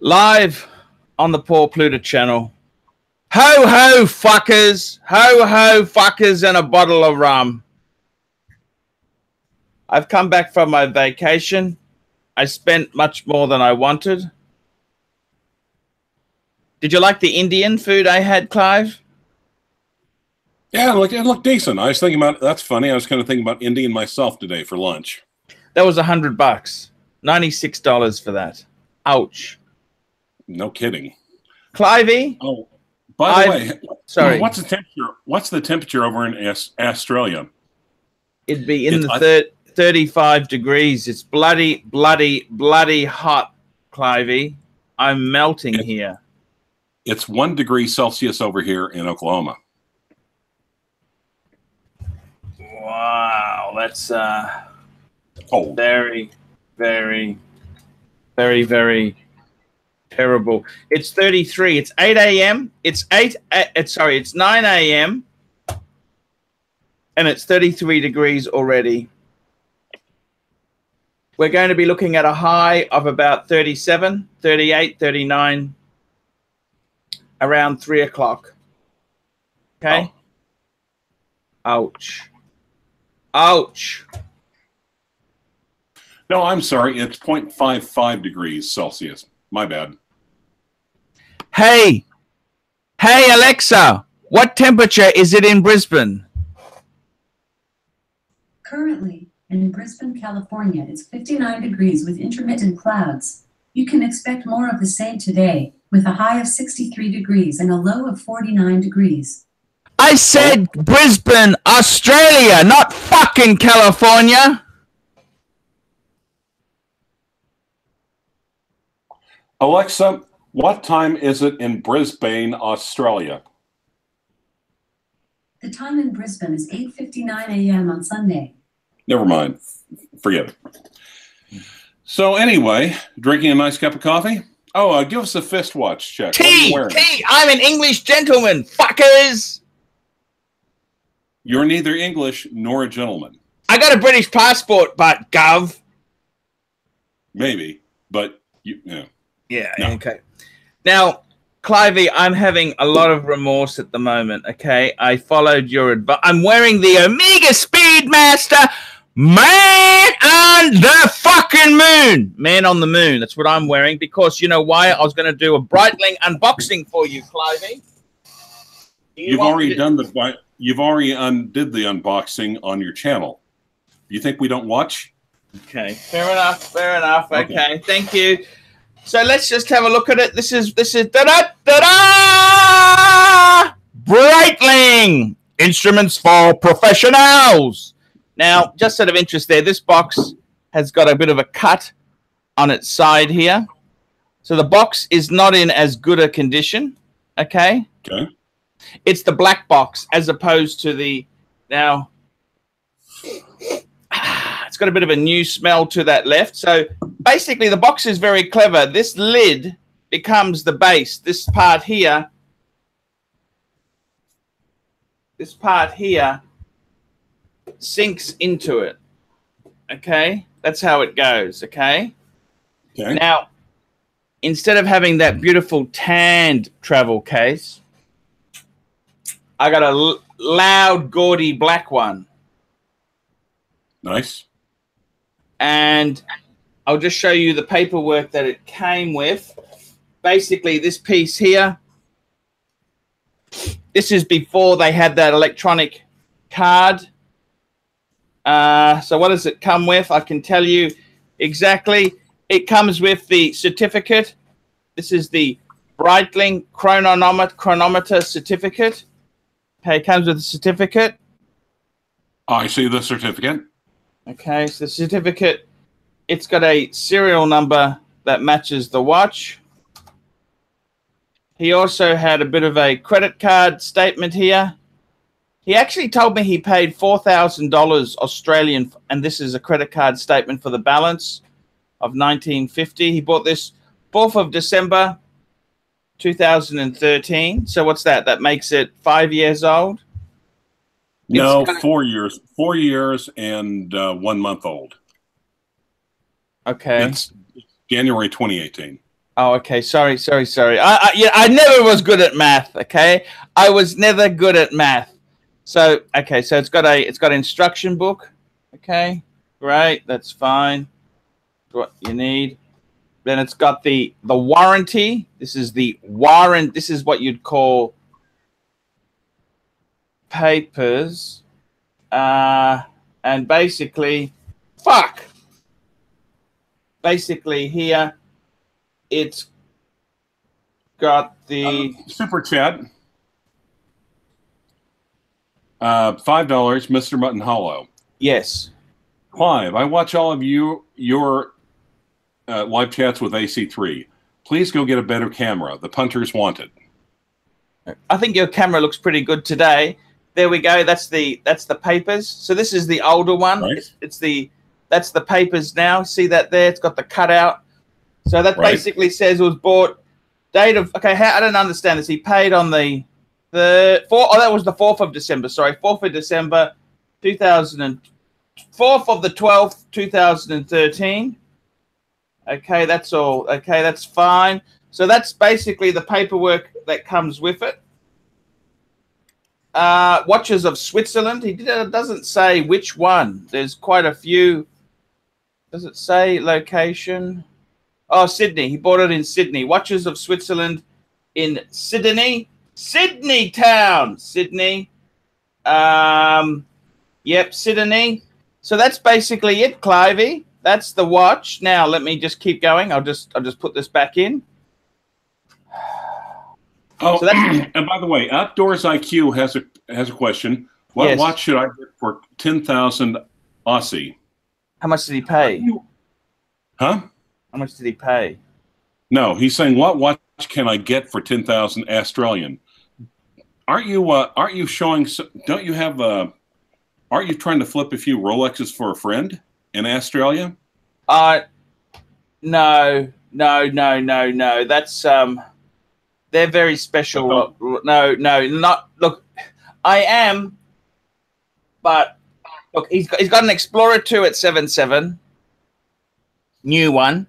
Live on the Poor Pluta channel. Ho ho fuckers, ho ho fuckers, and a bottle of rum. I've come back from my vacation. I spent much more than I wanted. Did you like the Indian food I had, Clive? Yeah, it looked decent. I was thinking about, that's funny, I was kind of thinking about Indian myself today for lunch. That was $100. $96 for that. Ouch. No kidding. Clivey? Oh, by the way, sorry. What's the temperature? What's the temperature over in Australia? It'd be in the 35 degrees. It's bloody, bloody, bloody hot, Clivey. I'm melting here. It's 1 degree Celsius over here in Oklahoma. Wow, that's cold. Very, very, very, very terrible. It's 33. It's 8 a.m. It's 9 a.m. and it's 33 degrees already. We're going to be looking at a high of about 37, 38, 39 around 3 o'clock. Okay? Oh. Ouch. Ouch. No, I'm sorry. It's 0.55 degrees Celsius. My bad. Hey, Alexa, what temperature is it in Brisbane? Currently, in Brisbane, California, it's 59 degrees with intermittent clouds. You can expect more of the same today, with a high of 63 degrees and a low of 49 degrees. I said Brisbane, Australia, not fucking California. Alexa, what time is it in Brisbane, Australia? The time in Brisbane is 8:59 a.m. on Sunday. Never mind. Forget it. So anyway, drinking a nice cup of coffee? Oh, give us a fist watch check. Tea! I'm an English gentleman, fuckers! You're neither English nor a gentleman. I got a British passport, but gov. Maybe, but you know. Yeah, no. Okay. Now, Clivey, I'm having a lot of remorse at the moment, okay? I followed your advice. I'm wearing the Omega Speedmaster Man on the fucking moon. Man on the moon. That's what I'm wearing because you know why? I was going to do a Breitling unboxing for you, Clivey. You've already done the... You've already undid the unboxing on your channel. You think we don't watch? Okay, fair enough. Fair enough. Okay, thank you. So let's just have a look at it. This is Breitling instruments for professionals. Now, just out of interest, this box has got a bit of a cut on its side here, so the box is not in as good a condition. Okay. Okay. It's the black box as opposed to the now. It's got a bit of a new smell to that left. So basically the box is very clever. This lid becomes the base. This part here sinks into it. Okay? That's how it goes, okay? Okay. Now, instead of having that beautiful tanned travel case, I got a loud, gaudy black one. Nice. And I'll just show you the paperwork that it came with. Basically, this piece here, this is before they had that electronic card. So what does it come with? I can tell you exactly. It comes with the certificate. This is the Breitling chronometer certificate. Okay, it comes with a certificate. I see the certificate. Okay, so the certificate, it's got a serial number that matches the watch. He also had a bit of a credit card statement here. He actually told me he paid $4,000 Australian, and this is a credit card statement for the balance of $19.50. He bought this 4th of December 2013. So what's that? That makes it 5 years old? No, 4 years. 4 years and 1 month old. Okay. It's January 2018. Oh, okay. Sorry. Yeah, I never was good at math. Okay, I was never good at math. So okay, so it's got an instruction book. Okay, great. That's fine. What you need. Then it's got the warranty. This is the warrant. This is what you'd call papers. And basically, basically here, it's got the super chat. $5, Mr. Mutton Hollow. Yes. Clive, I watch all of your live chats with AC3. Please go get a better camera. The punters want it. I think your camera looks pretty good today. There we go. That's the papers. So this is the older one. Right. That's the papers now. See that there? It's got the cutout. So that basically says it was bought date of. Okay, I don't understand this. He paid on the 4th. Oh, that was the 4th of December. Sorry, 4th of December, 4th of the 12th, 2013. Okay, that's all. Okay, that's fine. So that's basically the paperwork that comes with it. Watches of Switzerland. It doesn't say which one. There's quite a few. Does it say location? Oh, Sydney. He bought it in Sydney. Watches of Switzerland in Sydney. Sydney town. Sydney. Yep, Sydney. So that's basically it, Clivey. That's the watch. Now let me just keep going. I'll just put this back in. Oh, so that's, and by the way, Outdoors IQ has a question. What watch should I get for 10,000 Aussie? How much did he pay? Huh? How much did he pay? No, he's saying what watch can I get for 10,000 Australian? Aren't you showing? Don't you have? Aren't you trying to flip a few Rolexes for a friend in Australia? No. That's they're very special. No, not look. I am, but look, he's got an Explorer 2 at 7.7, new one.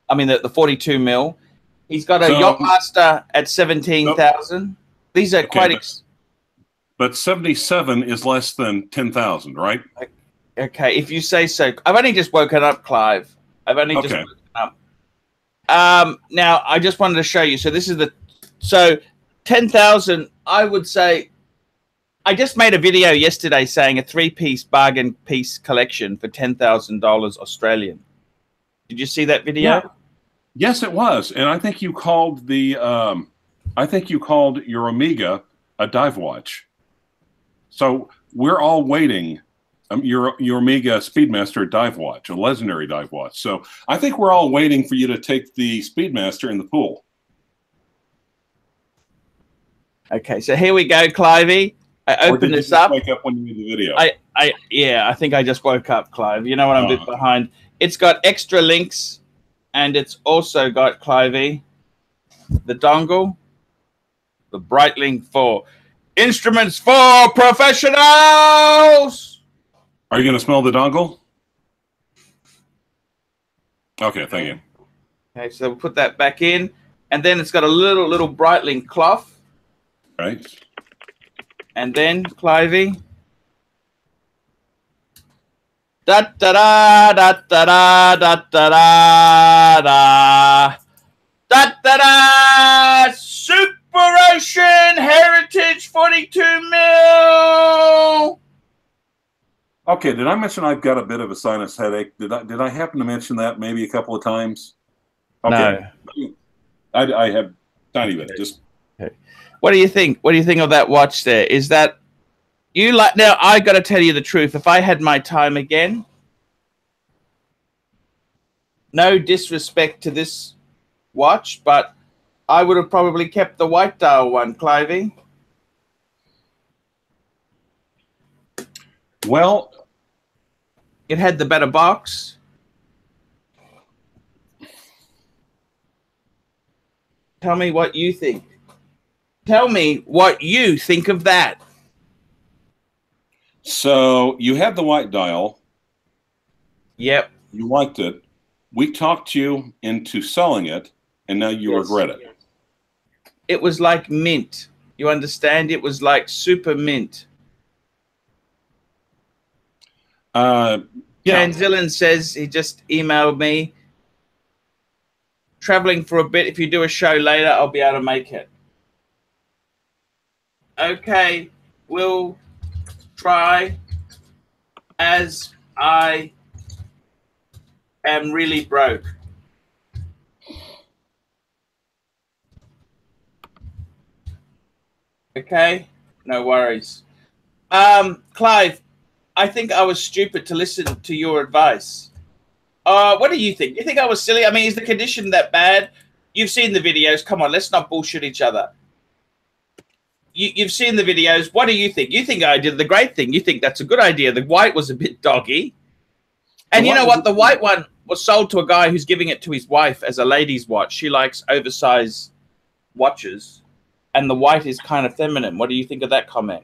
I mean the 42 mil. He's got a Yachtmaster at 17,000. These are quite. But 77 is less than 10,000, right? Okay, if you say so. I've only just woken up, Clive. I've only just woken up. Now I just wanted to show you. So this is the 10,000. I would say. I just made a video yesterday saying a 3-piece bargain piece collection for $10,000 Australian. Did you see that video? Yeah. Yes, it was, and I think you called your Omega a dive watch. So we're all waiting. Your Omega Speedmaster dive watch, a legendary dive watch. So I think we're all waiting for you to take the Speedmaster in the pool. Okay, so here we go, Clivey. I opened this up. Wake up when you made the video. I think I just woke up, Clive. You know what, I'm a bit behind. It's got extra links, and it's also got, Clivey, the dongle, the Breitling for instruments for professionals. Are you going to smell the dongle? Okay, thank you. Okay, so we'll put that back in, and then it's got a little Breitling cloth. Right. And then, Clivey. Da da da da da da da da da da da da. Super Ocean Heritage 42 mil. Okay, did I mention I've got a bit of a sinus headache? Did I happen to mention that maybe a couple of times? Okay. No. I have tiny bit. Just. Okay. What do you think? What do you think of that watch there? Is that you like? Now I got to tell you the truth. If I had my time again, no disrespect to this watch, but I would have probably kept the white dial one, Clivey. Well, it had the better box. Tell me what you think. Tell me what you think of that. So you had the white dial. Yep. You liked it. We talked you into selling it. and now you regret it. It was like mint. You understand? It was like super mint. Yeah. Tanzillan says he just emailed me. Traveling for a bit. If you do a show later, I'll be able to make it. Okay, we'll try, as I am really broke. Okay, no worries. Clive, I think I was stupid to listen to your advice. What do you think? You think I was silly? I mean, is the condition that bad? You've seen the videos. Come on, let's not bullshit each other. You've seen the videos. What do you think? You think I did the great thing. You think that's a good idea. The white was a bit doggy. And you know what? The white one was sold to a guy who's giving it to his wife as a lady's watch. She likes oversized watches. And the white is kind of feminine. What do you think of that comment?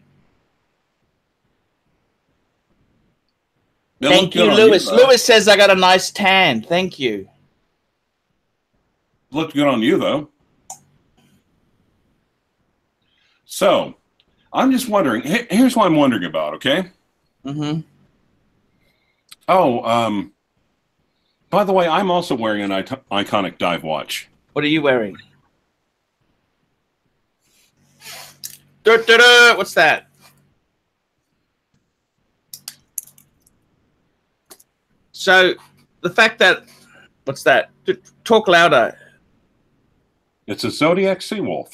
Thank you, Lewis. Lewis says I got a nice tan. Thank you. Looked good on you, though. So, I'm just wondering. Here's what I'm wondering about, okay? Mm-hmm. Oh, by the way, I'm also wearing an iconic dive watch. What are you wearing? What's that? So, the fact that... What's that? Talk louder. It's a Zodiac Seawolf.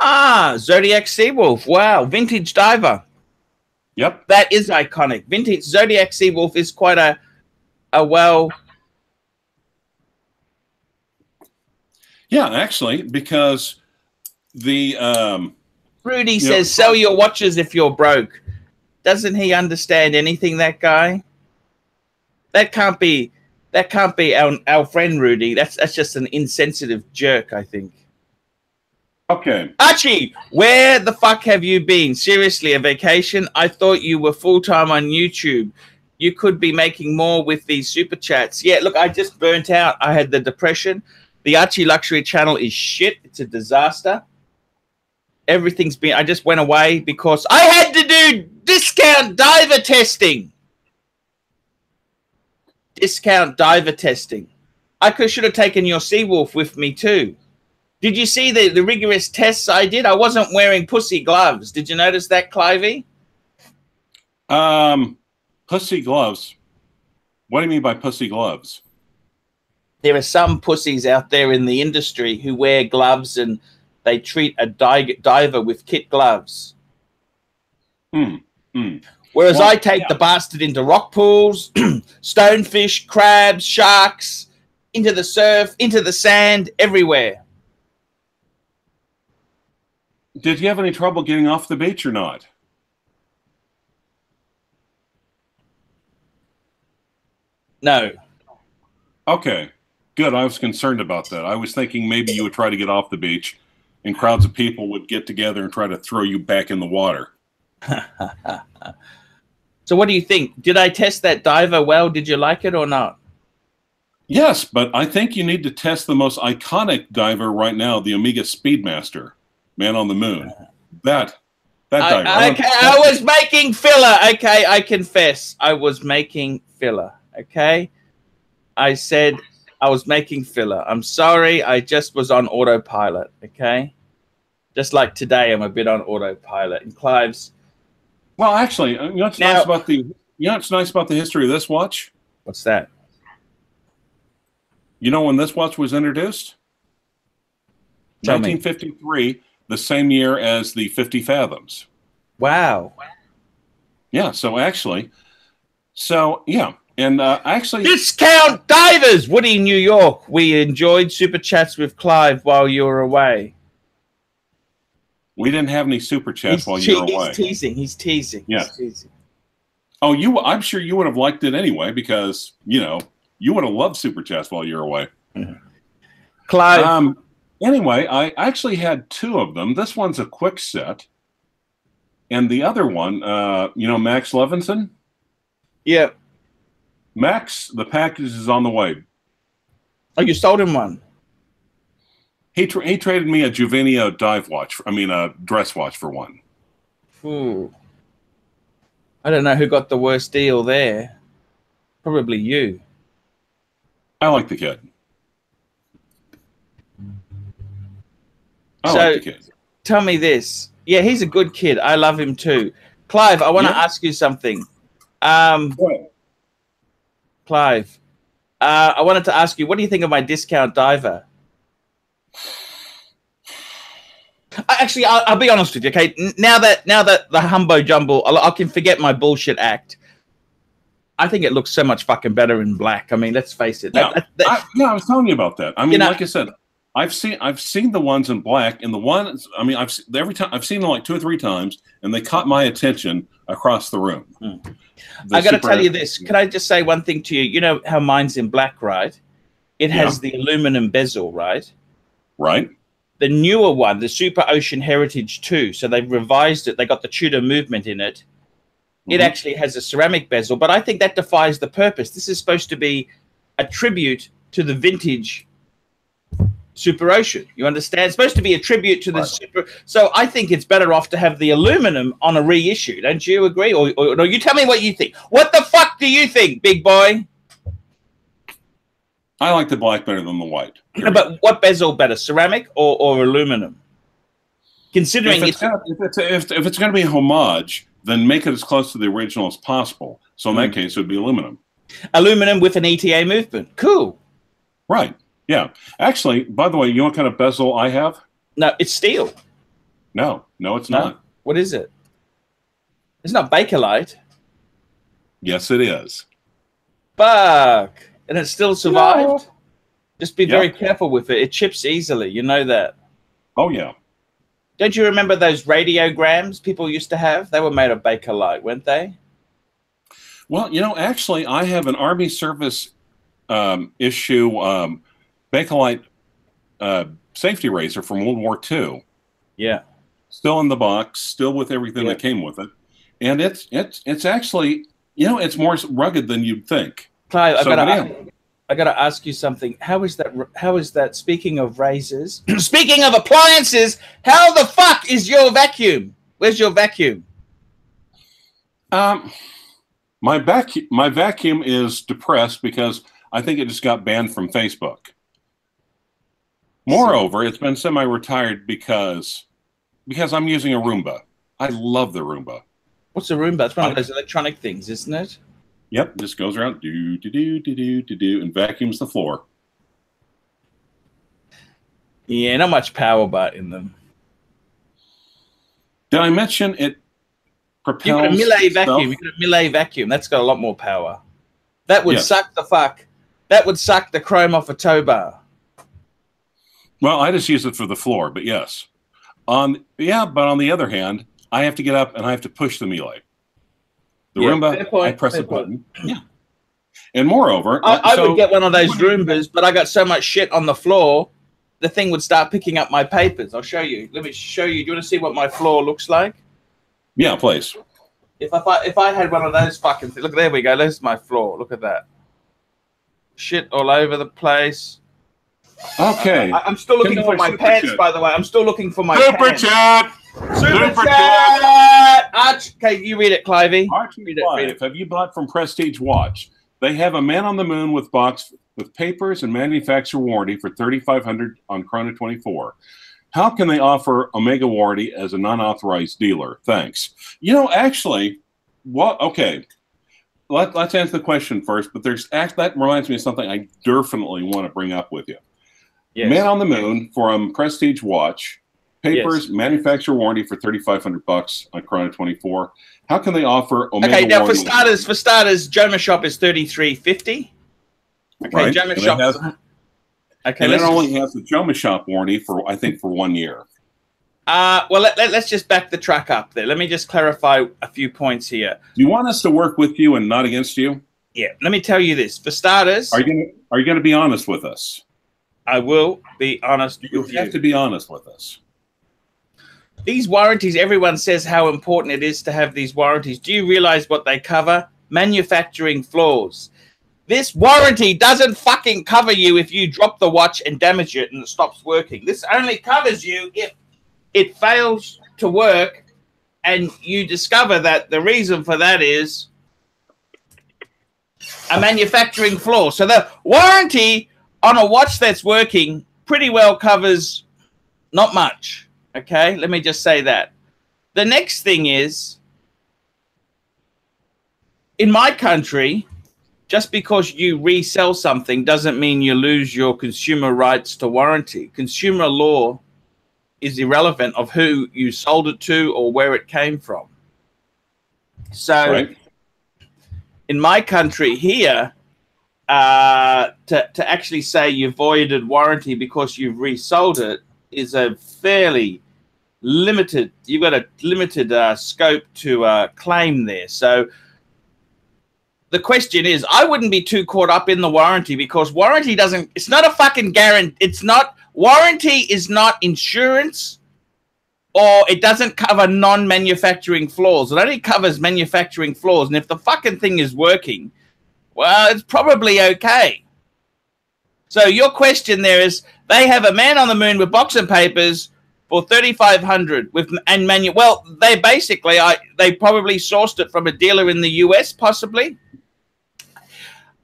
Ah, Zodiac Seawolf. Wow, vintage diver. Yep. That is iconic. Vintage Zodiac Seawolf is quite a well... Yeah, actually, because the... Rudy says, sell your watches if you're broke. Doesn't he understand anything, that guy? That can't be our friend Rudy. That's just an insensitive jerk, I think. Okay. Archie, where the fuck have you been? Seriously, a vacation? I thought you were full-time on YouTube. You could be making more with these super chats. Yeah, look, I just burnt out. I had the depression. The Archie Luxury channel is shit. It's a disaster. Everything's been... I just went away because I had to do discount diver testing. Discount diver testing. I should have taken your Seawolf with me too. Did you see the rigorous tests I did? I wasn't wearing pussy gloves. Did you notice that, Clivey? Pussy gloves? What do you mean by pussy gloves? There are some pussies out there in the industry who wear gloves and they treat a diver with kit gloves. Whereas I take the bastard into rock pools, stonefish, crabs, sharks, into the surf, into the sand, everywhere. Did you have any trouble getting off the beach or not? No. Okay, good. I was concerned about that. I was thinking maybe you would try to get off the beach and crowds of people would get together and try to throw you back in the water. So what do you think? Did I test that diver well? Did you like it or not? Yes, but I think you need to test the most iconic diver right now, the Omega Speedmaster, Man on the Moon. That diver. I was making filler. Okay, I confess. I was making filler. Okay? I said I was making filler. I'm sorry. I just was on autopilot. Okay? Just like today, I'm a bit on autopilot. And Clive's... Well, actually, you know what's nice about the history of this watch? What's that? You know when this watch was introduced? 1953, the same year as the 50 Fathoms. Wow. Yeah, so actually, yeah. And actually... Discount divers! Woody, New York. We enjoyed Super Chats with Clive while you were away. We didn't have any Super Chats while you were away. He's teasing. He's teasing. Yeah. He's teasing. Oh, I'm sure you would have liked it anyway because, you know, you would have loved Super Chats while you were away. Clive. Anyway, I actually had two of them. This one's a quick set. And the other one, you know, Max Levinson? Yeah. Max, the package is on the way. Oh, you sold him one? He traded me a Juvenio dive watch. I mean, a dress watch for one. Ooh. I don't know who got the worst deal there. Probably you. I like the kid. I So, like the kid. tell me this. Yeah, he's a good kid. I love him too. Clive, I want to ask you something. Clive, I wanted to ask you, what do you think of my discount diver? Actually, I'll be honest with you, okay? Now that the humbo jumble, I can forget my bullshit act. I think it looks so much fucking better in black. I mean, let's face it. I was telling you about that. I mean, like I said, I've seen the ones in black, and the ones, I mean, I've seen them like 2 or 3 times, and they caught my attention across the room. I got to tell you this. Can I just say one thing to you? You know how mine's in black, right? It has the aluminum bezel, right? Right. The newer one, the Super Ocean Heritage 2, so they've revised it. They got the Tudor movement in it. It actually has a ceramic bezel, but I think that defies the purpose. This is supposed to be a tribute to the vintage Super Ocean. You understand? It's supposed to be a tribute to the Super. So I think it's better off to have the aluminum on a reissue. Don't you agree? Or no, you tell me what you think. What the fuck do you think, big boy? I like the black better than the white. No, but what bezel better, ceramic or aluminum? Considering if it's going to be a homage, then make it as close to the original as possible. So in that case, it would be aluminum. Aluminum with an ETA movement. Cool. Right. Yeah. Actually, by the way, you know what kind of bezel I have? No, it's steel. No, it's not. What is it? It's not Bakelite. Yes, it is. Fuck. And it still survived? No. Just be very careful with it. It chips easily. You know that. Oh, yeah. Don't you remember those radiograms people used to have? They were made of Bakelite, weren't they? Well, you know, actually, I have an Army service issue Bakelite safety razor from World War II. Yeah. Still in the box, still with everything that came with it. And it's actually, you know, it's more rugged than you'd think. Clive, I gotta ask you something. How is that? Speaking of razors, speaking of appliances, how the fuck is your vacuum? Where's your vacuum? My vacuum is depressed because I think it just got banned from Facebook. Moreover, it's been semi-retired because I'm using a Roomba. I love the Roomba. What's a Roomba? It's one of those electronic things, isn't it? Yep, just goes around, and vacuums the floor. Yeah, not much power but in them. Did I mention it propels? You got a Millet vacuum. You got a Millet vacuum. That's got a lot more power. That would suck the fuck. That would suck the chrome off a tow bar. Well, I just use it for the floor, but yes. But on the other hand, I have to get up and I have to push the Millet. The Roomba, I press a button. Yeah. And moreover, I would get one of those Roombas, but I got so much shit on the floor, the thing would start picking up my papers. I'll show you. Let me show you. Do you want to see what my floor looks like? Yeah, please. If I had one of those fucking things, look, there we go. There's my floor. Look at that. Shit all over the place. Okay. I'm still looking for my pants, by the way. I'm still looking for my Super chat. Super chat. Okay, you read it, Clivey. Archie, read it. Have you bought from Prestige Watch? They have a Man on the Moon with box with papers and manufacturer warranty for $3,500 on Chrono 24. How can they offer Omega warranty as a non-authorized dealer? Thanks. You know, actually, what? Okay. Let's answer the question first. But that reminds me of something I definitely want to bring up with you. Yes. Man on the Moon from Prestige Watch. Papers, manufacturer warranty for $3,500 on Chrono 24. How can they offer Omega warranty? Okay, now for starters, Joma Shop is $33.50. Okay, right. Joma Shop. Okay, and it only has the Joma Shop warranty for 1 year. Well, let's just back the truck up there. Let me just clarify a few points here. Do you want us to work with you and not against you? Yeah. Let me tell you this. For starters, are you going to be honest with us? I will be honest with you. You have to be honest with us. These warranties, everyone says how important it is to have these warranties. Do you realize what they cover? Manufacturing flaws. This warranty doesn't fucking cover you if you drop the watch and damage it and it stops working. This only covers you if it fails to work and you discover that the reason for that is a manufacturing flaw. So the warranty on a watch that's working pretty well covers not much. Okay, let me just say that. The next thing is, in my country, just because you resell something doesn't mean you lose your consumer rights to warranty. Consumer law is irrelevant of who you sold it to or where it came from. So Right. in my country here, to actually say you voided warranty because you've resold it is a fairly limited, you've got a limited scope to claim there. So the question is, I wouldn't be too caught up in the warranty because warranty doesn't, it's not a fucking guarantee. It's not, warranty is not insurance, or it doesn't cover non-manufacturing flaws. It only covers manufacturing flaws. And if the fucking thing is working, well, it's probably okay. So your question there is, they have a man on the moon with boxing papers for $3,500 with well, they basically they probably sourced it from a dealer in the US, possibly.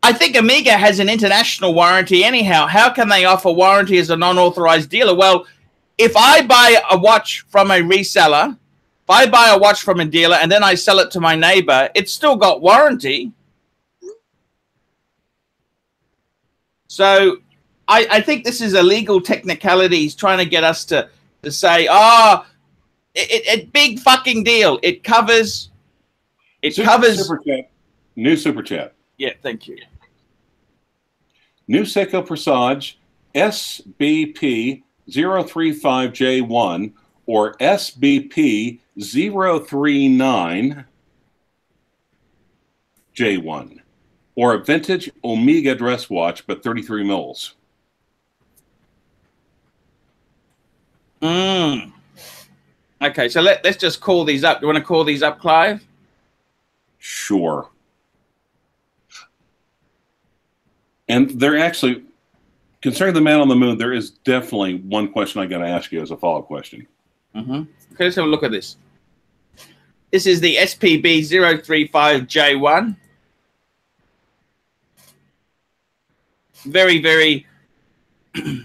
I think Omega has an international warranty anyhow. How can they offer warranty as a non-authorized dealer? Well, if I buy a watch from a reseller, if I buy a watch from a dealer and then I sell it to my neighbor, it's still got warranty. So I think this is a legal technicality. He's trying to get us to say, big fucking deal. It covers. Super chat. New super chat. Yeah, thank you. New Seiko Presage SBP 035J1 or SBP 039J1 or a vintage Omega dress watch, but 33 mils. Okay, so let's just call these up. Do you want to call these up, Clive? Sure. And they're actually, concerning the man on the moon, there is definitely one question I got to ask you as a follow-up question. Okay, let's have a look at this. This is the SPB 035J1. Very, very...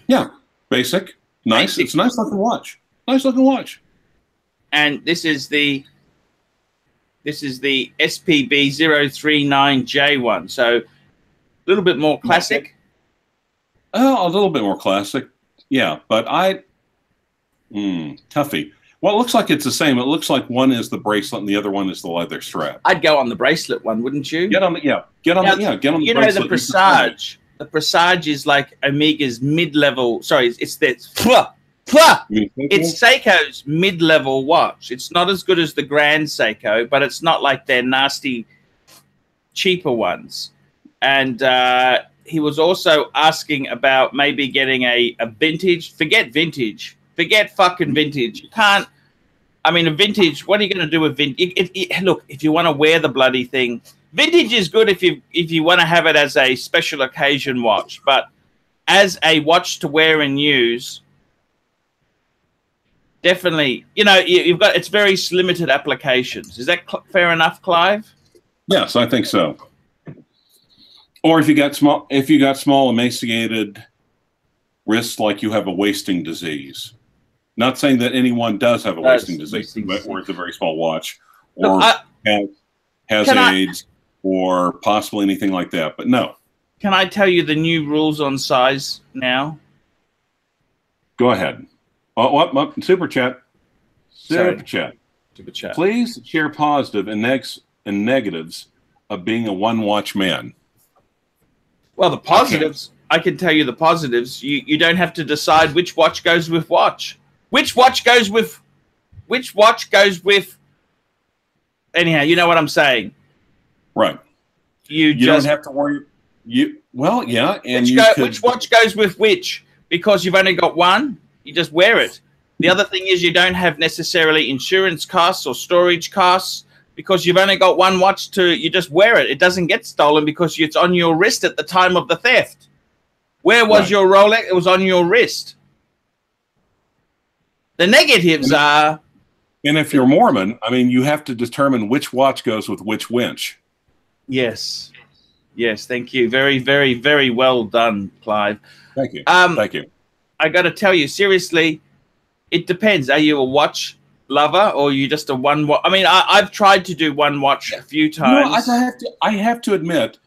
Yeah, basic. Nice. Basic. It's a nice looking watch. Nice looking watch. And this is the SPB 039J1. So a little bit more classic. Oh, a little bit more classic. Yeah, but toughie. Well, it looks like it's the same. It looks like one is the bracelet and the other one is the leather strap. I'd go on the bracelet one, wouldn't you? Get on the bracelet. You know the Presage. The Presage is like Omega's mid-level. Sorry, it's it's Seiko's mid-level watch. It's not as good as the Grand Seiko, but it's not like their nasty, cheaper ones. And he was also asking about maybe getting a vintage. Forget vintage. Forget fucking vintage. You can't. I mean, a vintage. What are you going to do with vintage? Look, if you want to wear the bloody thing, vintage is good if you want to have it as a special occasion watch. But as a watch to wear and use, definitely, you know, you've got it's very limited applications. Is that fair enough, Clive? Yes, I think so. Or if you got small, emaciated wrists, like you have a wasting disease. Not saying that anyone does have a wasting disease, or it's a very small watch, or has AIDS, or possibly anything like that. But no. Can I tell you the new rules on size now? Go ahead. What? Super chat. Super chat. Please share positive and negatives of being a one-watch man. Well, the positives, I can tell you the positives. You don't have to decide which watch goes with watch. Which watch goes with... Anyhow, you know what I'm saying. Right. You don't have to worry. Well, yeah. And which watch goes with which? Because you've only got one, you just wear it. The other thing is you don't have necessarily insurance costs or storage costs. because you've only got one watch you just wear it. It doesn't get stolen because it's on your wrist at the time of the theft. Where was your Rolex? It was on your wrist. The negatives are... And if you're Mormon, I mean, you have to determine which watch goes with which winch. Yes. Yes, thank you. Very, very, very well done, Clive. Thank you. Thank you. I got to tell you, seriously, it depends. Are you a watch lover or are you just a one watch? I mean, I've tried to do one watch a few times. No, I have to admit,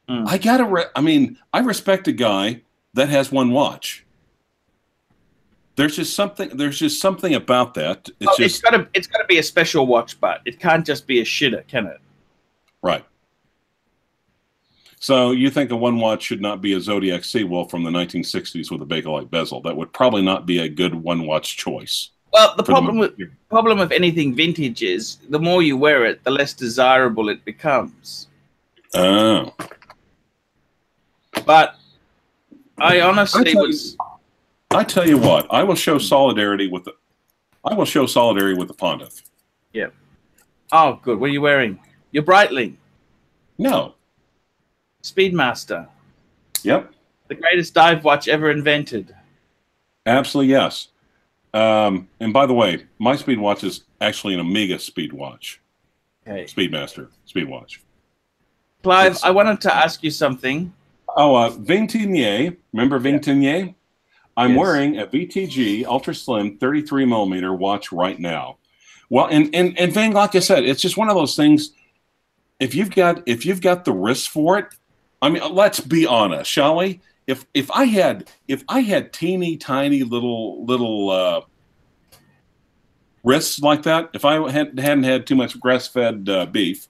I respect a guy that has one watch. There's just something about that. It's got to be a special watch, but it can't just be a shitter, can it? Right. So you think a one watch should not be a Zodiac Seawolf from the 1960s with a Bakelite bezel? That would probably not be a good one watch choice. Well, the problem with anything vintage is the more you wear it, the less desirable it becomes. Oh. But I honestly I tell you what, I will show solidarity with the Pontiff. Yeah. Oh, good. What are you wearing? Your Breitling. No. Speedmaster. Yep. The greatest dive watch ever invented. Absolutely, yes. And by the way, my speed watch is actually an Omega speed watch. Okay. Speedmaster speed watch. Clive, I wanted to ask you something. Oh, Vingtier. Remember Vingtier? I'm wearing a VTG Ultra Slim 33 millimeter watch right now. Well, and Ving, like I said, it's just one of those things. If you've got the wrist for it, I mean, let's be honest, shall we? If I had teeny tiny little wrists like that, if I hadn't had too much grass-fed beef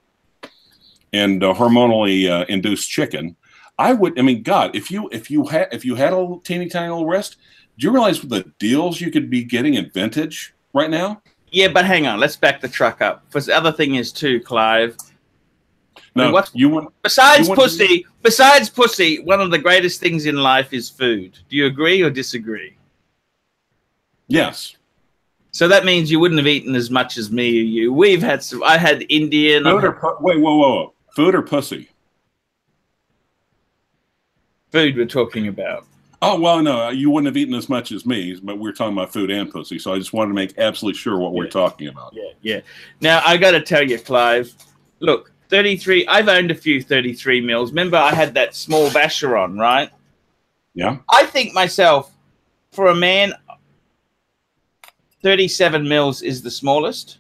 and hormonally induced chicken, I would. I mean, God, if you had a little teeny tiny little wrist, do you realize the deals you could be getting at vintage right now? Yeah, but hang on, let's back the truck up. Because the other thing is too, Clive. No, besides pussy, one of the greatest things in life is food. Do you agree or disagree? Yes. So that means you wouldn't have eaten as much as me or you. We've had some. I had Indian. Wait, whoa. Food or pussy? Food we're talking about. Oh, well, no, you wouldn't have eaten as much as me, but we're talking about food and pussy, so I just wanted to make absolutely sure what we're talking about. Yeah. Now, I got to tell you, Clive, look, 33, I've owned a few 33 mils. Remember, I had that small Vacheron, right? Yeah. I think myself, for a man, 37 mils is the smallest.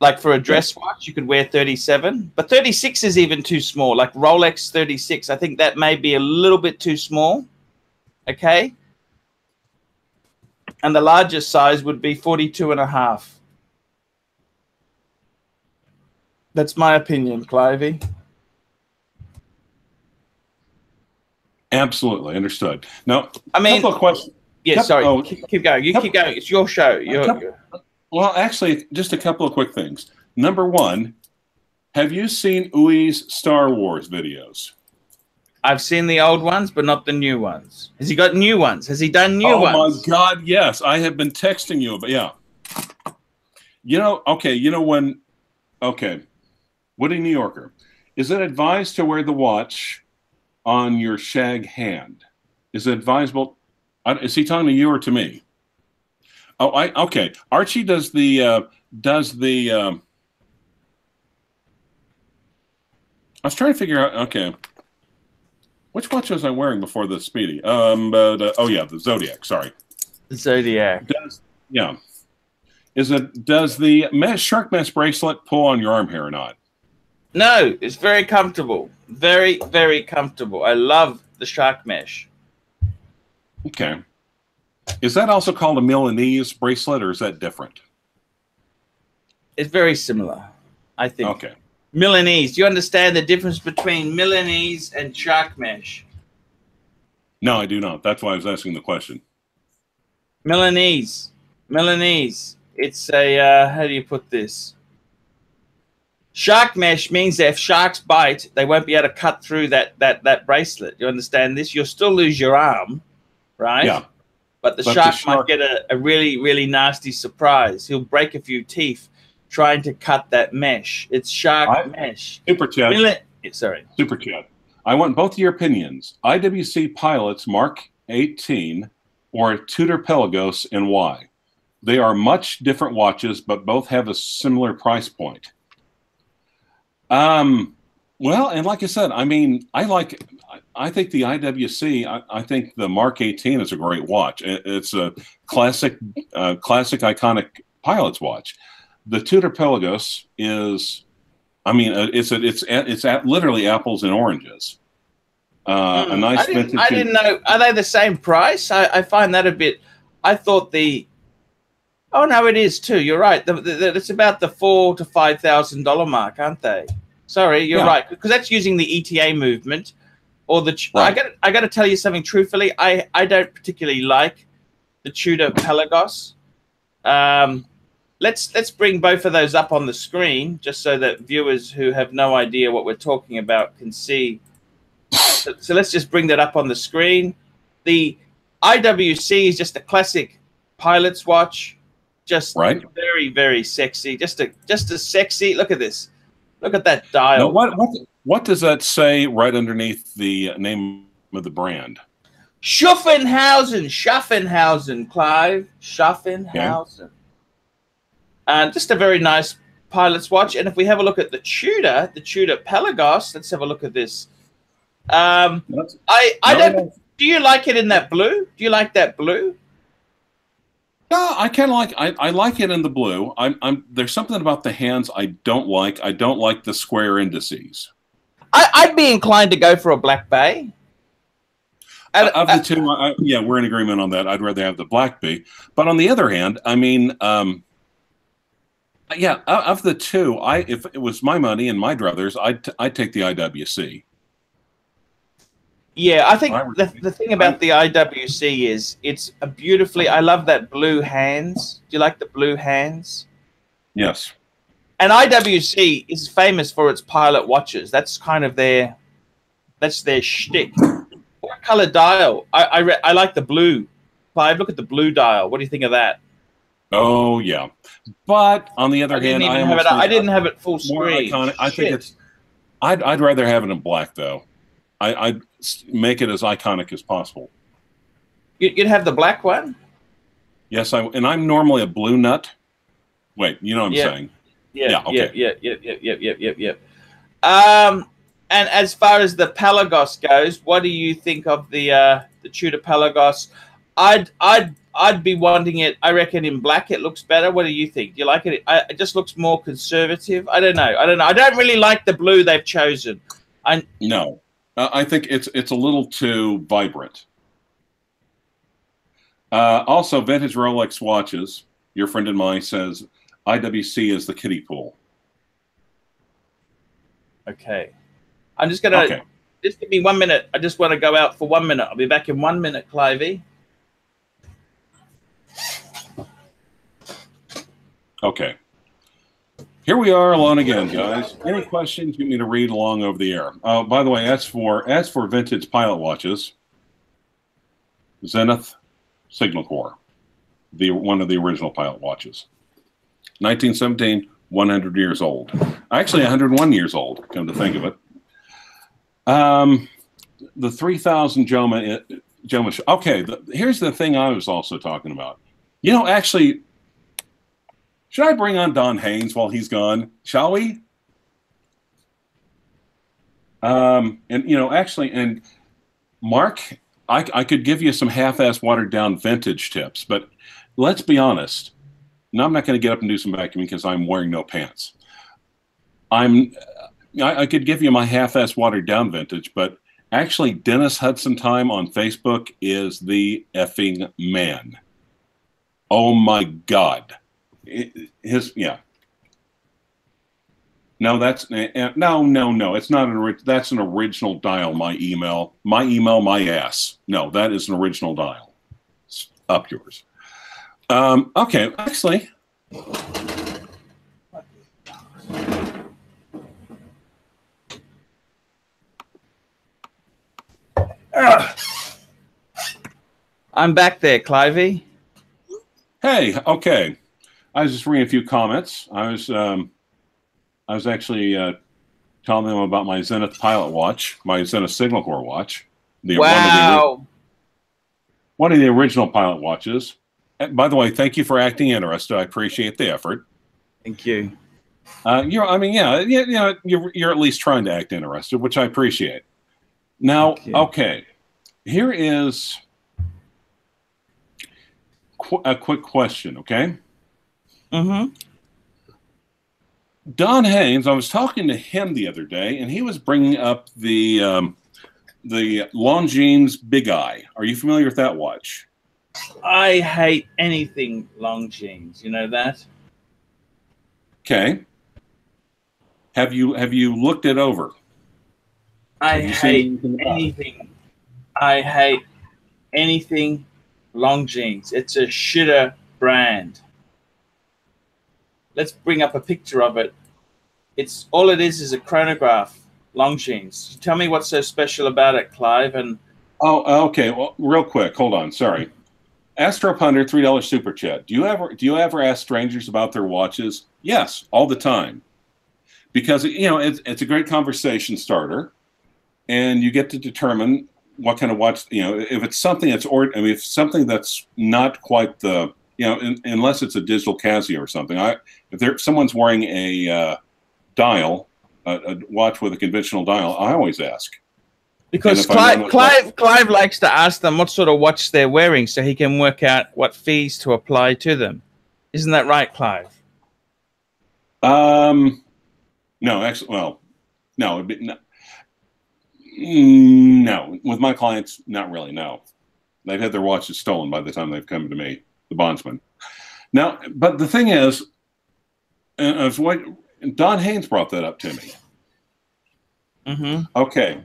Like for a dress watch, you could wear 37, but 36 is even too small. Like Rolex 36, I think that may be a little bit too small. Okay. And the largest size would be 42.5. That's my opinion, Clivey. Absolutely understood. Now, I mean, couple of questions. Yeah, sorry. Keep going. You keep going. It's your show. Well, actually, just a couple of quick things. Number one, have you seen Uwe's Star Wars videos? I've seen the old ones, but not the new ones. Has he got new ones? Has he done new ones? Oh, my God, yes. I have been texting you about, yeah. Woody New Yorker, is it advised to wear the watch on your shag hand? Is it advisable? Is he talking to you or to me? Oh, okay. Archie does the I was trying to figure out. Okay, which watch was I wearing before the Speedy? The Zodiac. Sorry, the Zodiac. Does the shark mesh bracelet pull on your arm hair or not? No, it's very comfortable. Very, very comfortable. I love the shark mesh. Okay. Is that also called a Milanese bracelet, or is that different? It's very similar, I think. Okay. Milanese. Do you understand the difference between Milanese and shark mesh? No, I do not. That's why I was asking the question. Milanese. It's a, how do you put this? Shark mesh means that if sharks bite, they won't be able to cut through that bracelet. You understand this? You'll still lose your arm, right? Yeah. but the shark might get a really, really nasty surprise. He'll break a few teeth trying to cut that mesh. It's shark mesh. Super chat. Sorry. Super chat. I want both of your opinions. IWC pilots Mark 18 or Tudor Pelagos, and why? They are much different watches, but both have a similar price point. Well, and like I said, I mean, I think the IWC, I think the Mark 18 is a great watch. It's a classic, iconic pilot's watch. The Tudor Pelagos is, I mean, it's literally apples and oranges. A nice vintage. I didn't know. Are they the same price? I find that a bit. I thought the. Oh no, it is too. You're right. It's about the $4,000 to $5,000 mark, aren't they? Sorry, you're right, because that's using the ETA movement, or the. Right. I got to tell you something truthfully. I don't particularly like the Tudor Pelagos. Let's bring both of those up on the screen just so that viewers who have no idea what we're talking about can see. So let's just bring that up on the screen. The IWC is just a classic pilot's watch, just very, very sexy. Just a sexy. Look at this. Look at that dial. Now, what does that say right underneath the name of the brand? Schaffenhausen, Clive. Schaffenhausen. And just a very nice pilot's watch. And if we have a look at the Tudor Pelagos, let's have a look at this. I don't. Do you like it in that blue? Do you like that blue? No, I kind of like. I like it in the blue. There's something about the hands I don't like. I don't like the square indices. I'd be inclined to go for a Black Bay. Of the two, yeah, we're in agreement on that. I'd rather have the Black Bay. But on the other hand, I mean, yeah, of the two, if it was my money and my druthers, I'd take the IWC. Yeah, I think the thing about the IWC is it's a beautifully. I love that blue hands. Do you like the blue hands? Yes. And IWC is famous for its pilot watches. That's kind of their shtick. What color dial? I like the blue. Clive, look at the blue dial. What do you think of that? Oh yeah, but on the other hand, I didn't have it full screen. I think it's. I'd rather have it in black though. I'd make it as iconic as possible. You'd have the black one? Yes, and I'm normally a blue nut. Wait, you know what I'm saying? Yeah. Yep. And as far as the Pelagos goes, what do you think of the Tudor Pelagos? I'd be wanting it. I reckon in black it looks better. What do you think? Do you like it? It just looks more conservative. I don't know. I don't really like the blue they've chosen. No. I think it's a little too vibrant. Also, vintage Rolex watches. Your friend and mine says IWC is the kiddie pool. Okay. I'm just going to... Just give me 1 minute. I just want to go out for 1 minute. I'll be back in 1 minute, Clivey. Okay. Here we are alone again, guys. Any questions you need to read along over the air? By the way, as for vintage pilot watches, Zenith Signal Corps, one of the original pilot watches. 1917, 100 years old. Actually, 101 years old, come to think of it. The 3000 Joma. Okay, here's the thing I was also talking about. You know, actually, should I bring on Don Haynes while he's gone? Shall we? And you know, actually, and Mark, I could give you some half-ass watered-down vintage tips, but let's be honest. Now I'm not going to get up and do some vacuuming because I'm wearing no pants. I could give you my half-ass watered-down vintage, but actually, Dennis Hudson Time on Facebook is the effing man. Oh my God. No, that's no. It's not that's an original dial. My email, my ass. No, that is an original dial. It's up yours. Okay, actually. I'm back there, Clivey. Hey, okay. I was just reading a few comments. I was actually telling them about my Zenith Pilot watch, my Zenith Signal Corps watch. Wow. One of the original Pilot watches. And by the way, thank you for acting interested. I appreciate the effort. Thank you. You're at least trying to act interested, which I appreciate. Now, okay, here is a quick question, okay? Mm-hmm. Don Haynes, I was talking to him the other day, and he was bringing up the Longines Big Eye. Are you familiar with that watch? I hate anything Longines. You know that? Okay. Have you looked it over? I hate anything. I hate anything Longines. It's a shitter brand. Let's bring up a picture of it. It's all it is a chronograph, Longines. Tell me what's so special about it, Clive. And okay. Well, real quick, hold on. Sorry. Astro Punter, $3 super chat. Do you ever ask strangers about their watches? Yes, all the time, because it's a great conversation starter, and you get to determine what kind of watch. If it's something that's if something that's not quite the unless it's a digital Casio or something. If someone's wearing a dial, a watch with a conventional dial, I always ask. Because Clive likes to ask them what sort of watch they're wearing so he can work out what fees to apply to them. Isn't that right, Clive? No, actually, well, no, no. With my clients, not really, no. They've had their watches stolen by the time they've come to me, the bondsman. Now, but the thing is, Don Haynes brought that up to me. Mm-hmm. Okay.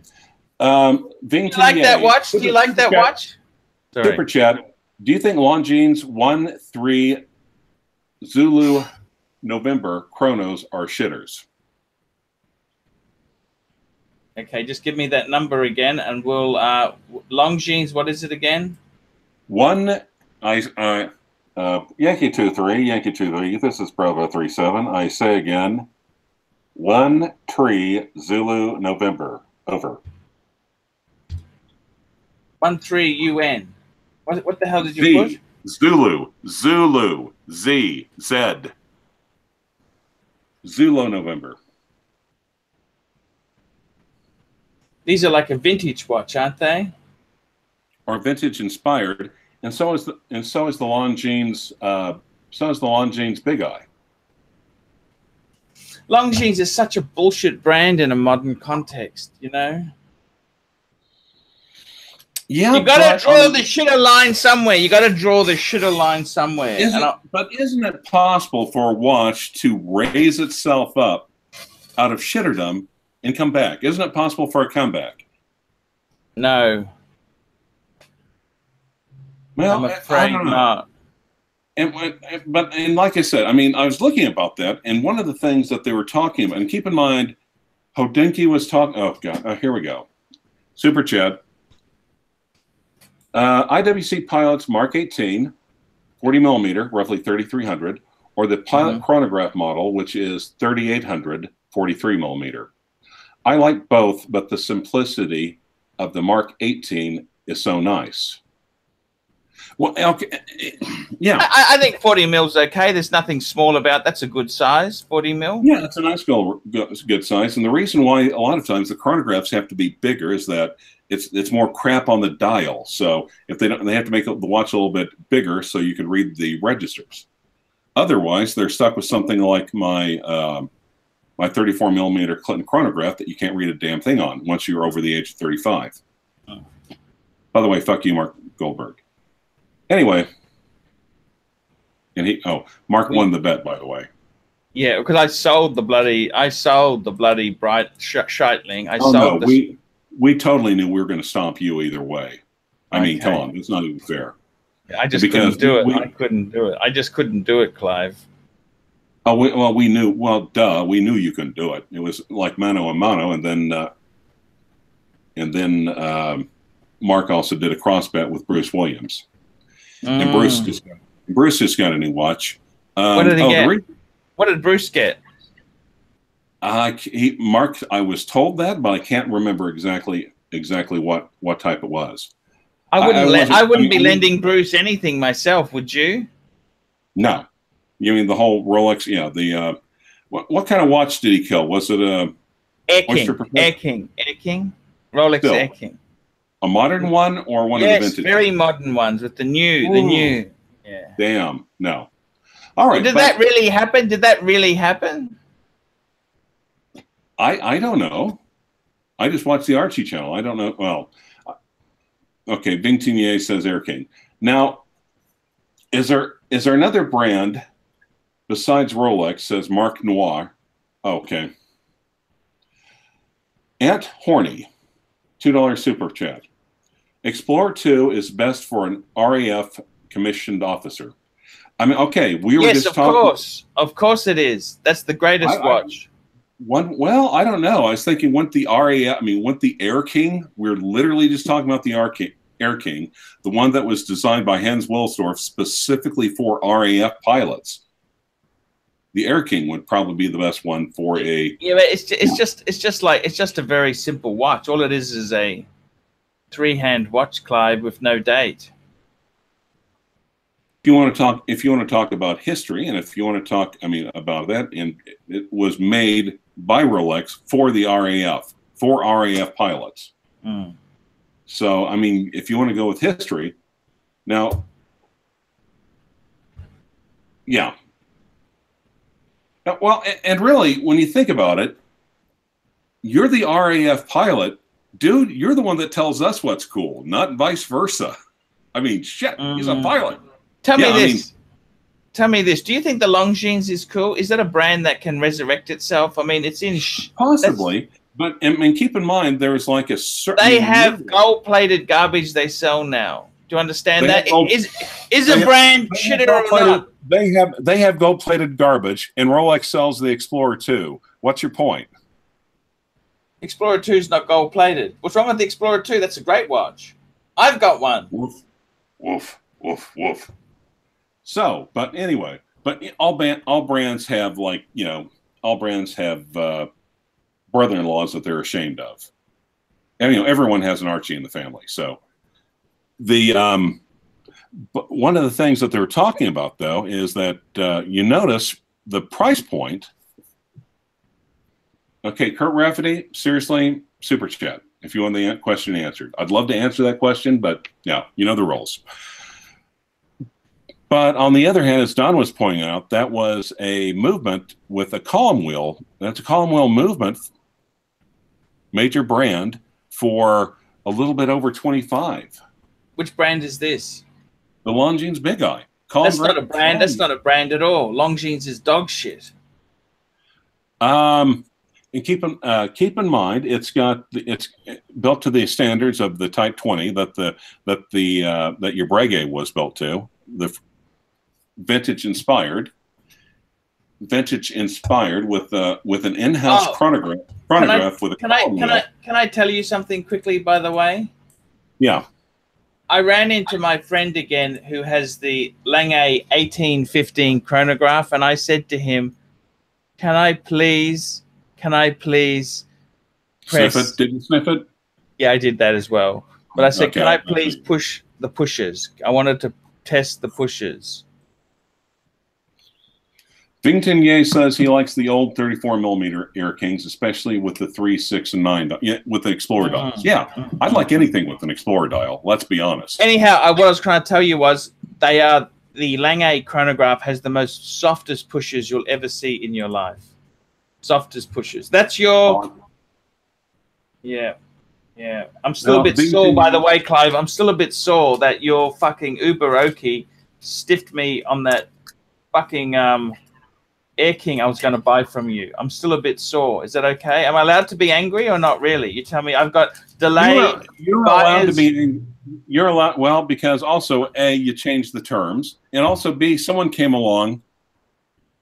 Do you like that watch? Do you like that watch? Super chat. Do you think Longines 1-3 Zulu November chronos are shitters? Okay, just give me that number again, and we'll Longines. What is it again? Yankee 23 Yankee 23. This is Bravo 37. I say again, 1-3 Zulu November. Over. 1-3 UN. What the hell did you put? Zulu Z Z. Zulu November. These are like a vintage watch, aren't they? Or vintage inspired, and so is the Longines. So is the Longines Big Eye. Longines is such a bullshit brand in a modern context, you know. Yeah, you got to draw the shitter line somewhere. You got to draw the shitter line somewhere. But isn't it possible for a watch to raise itself up out of shitterdom and come back? Isn't it possible for a comeback? No. Well, I'm afraid not. And like I said, I mean, I was looking about that, and one of the things that they were talking about, and keep in mind, Hodinky was talking. Oh God, here we go. Super chat. IWC Pilot's Mark 18, 40 millimeter, roughly 3,300, or the Pilot chronograph model, which is 3,800, 43 millimeter. I like both, but the simplicity of the Mark 18 is so nice. Well, okay, yeah. I think 40 mil's okay. There's nothing small about that's a good size, 40 mil. Yeah, it's a nice good size. And the reason why a lot of times the chronographs have to be bigger is that it's more crap on the dial. So if they have to make the watch a little bit bigger so you can read the registers. Otherwise, they're stuck with something like my 34 millimeter Clinton chronograph that you can't read a damn thing on once you're over the age of 35. Oh. By the way, fuck you, Mark Goldberg. Anyway, and Mark won the bet, by the way. Yeah, because I sold the bloody bright Scheitling. We totally knew we were going to stomp you either way. I mean, come on, it's not even fair. I just couldn't do it. I couldn't do it. I just couldn't do it, Clive. Oh, we knew. Well, duh, we knew you couldn't do it. It was like mano a mano, and then Mark also did a cross bet with Bruce Williams. And Bruce just got a new watch. What did he get? What did Bruce get? Mark, I was told that, but I can't remember exactly what type it was. I wouldn't be lending Bruce anything myself, would you? No. You mean the whole Rolex? Yeah. The what kind of watch did he kill? Was it a Air King? Rolex Still, Air King. A modern one or one of the vintage? Yes, very modern ones with the new. Yeah. Damn. No. All right. Well, did that really happen? Did that really happen? I don't know. I just watch the Archie channel. I don't know. Well, okay. Bing Tinier says Air King. Now, is there another brand besides Rolex? Says Mark Noir. Oh, okay. Ant Horny, $2 super chat. Explorer 2 is best for an RAF commissioned officer. I mean, okay, we were just talking. Of course it is. That's the greatest watch. Well, I don't know. I was thinking, went the Air King? We're literally just talking about the Air King, the one that was designed by Hans Wilsdorf specifically for RAF pilots. The Air King would probably be the best one for a. Yeah, but it's just a very simple watch. All it is a 3-hand watch, Clive, with no date. If you want to talk about history, and if you want to talk, about that, and it was made by Rolex for the RAF, for RAF pilots. Mm. So, if you want to go with history, now, yeah. Well, and really, when you think about it, you're the RAF pilot, dude. You're the one that tells us what's cool, not vice versa. Shit, he's a pilot. Tell me this. Do you think the Longines is cool? Is that a brand that can resurrect itself? It's in possibly, but keep in mind there's like a certain. They have gold-plated garbage they sell now. Do you understand that? Is a brand shitter or not? They have gold-plated garbage, and Rolex sells the Explorer 2. What's your point? Explorer 2 is not gold-plated. What's wrong with the Explorer 2? That's a great watch. I've got one. Woof, woof, woof, woof. So, but anyway, all brands have brother-in-laws that they're ashamed of, and everyone has an Archie in the family. So, but one of the things that they're talking about though is that you notice the price point. Okay, Kurt Rafferty, seriously, super chat. If you want the question answered, I'd love to answer that question, but yeah, you know the rules. But on the other hand, as Don was pointing out, that was a movement with a column wheel. That's a column wheel movement, major brand, for a little bit over 25. Which brand is this? The Longines Big Eye. That's not a brand. That's not a brand at all. Longines is dog shit. And keep in mind, it's built to the standards of the Type 20 that your Breguet was built to. The vintage inspired with an in-house chronograph with a can I tell you something quickly, by the way? Yeah. I ran into my friend again who has the Lange 1815 chronograph, and I said to him, can I please press... Sniff it? Did you sniff it? Yeah, I did that as well. But I said, okay, can I please push the pushers? I wanted to test the pushers. Bington Ye says he likes the old 34mm Air Kings, especially with the 3, 6, and 9 with the Explorer dials. Yeah, I'd like anything with an Explorer dial. Let's be honest. Anyhow, what I was trying to tell you was the Lange chronograph has the most softest pushers you'll ever see in your life. Softest pushers. That's your. Yeah. I'm still a bit sore, by the way, Clive. I'm still a bit sore that your fucking Uber Oki stiffed me on that fucking Air King I was going to buy from you. I'm still a bit sore. Is that okay? Am I allowed to be angry or not really? You tell me. I've got delay. You're allowed to be. You're allowed. Well, because also A, you changed the terms, and also B, someone came along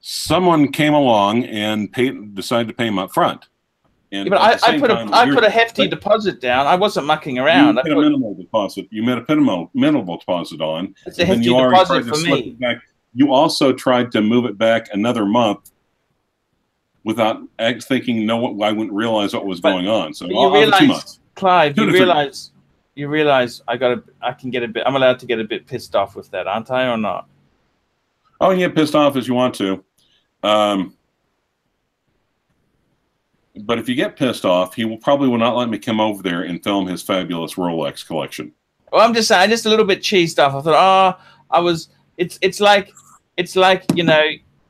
and decided to pay him up front. And yeah, but I put a hefty deposit down. I wasn't mucking around. You put a minimal deposit. You made a minimal deposit on. It's a hefty deposit for me. It back. You also tried to move it back another month without thinking. No, I wouldn't realize what was going on. So you realize, Clive, you realize I'm allowed to get a bit pissed off with that, aren't I, or not? Oh, you get pissed off as you want to. But if you get pissed off, he probably will not let me come over there and film his fabulous Rolex collection. Well, I'm just saying, just a little bit cheesed off. I thought, it's like, you know,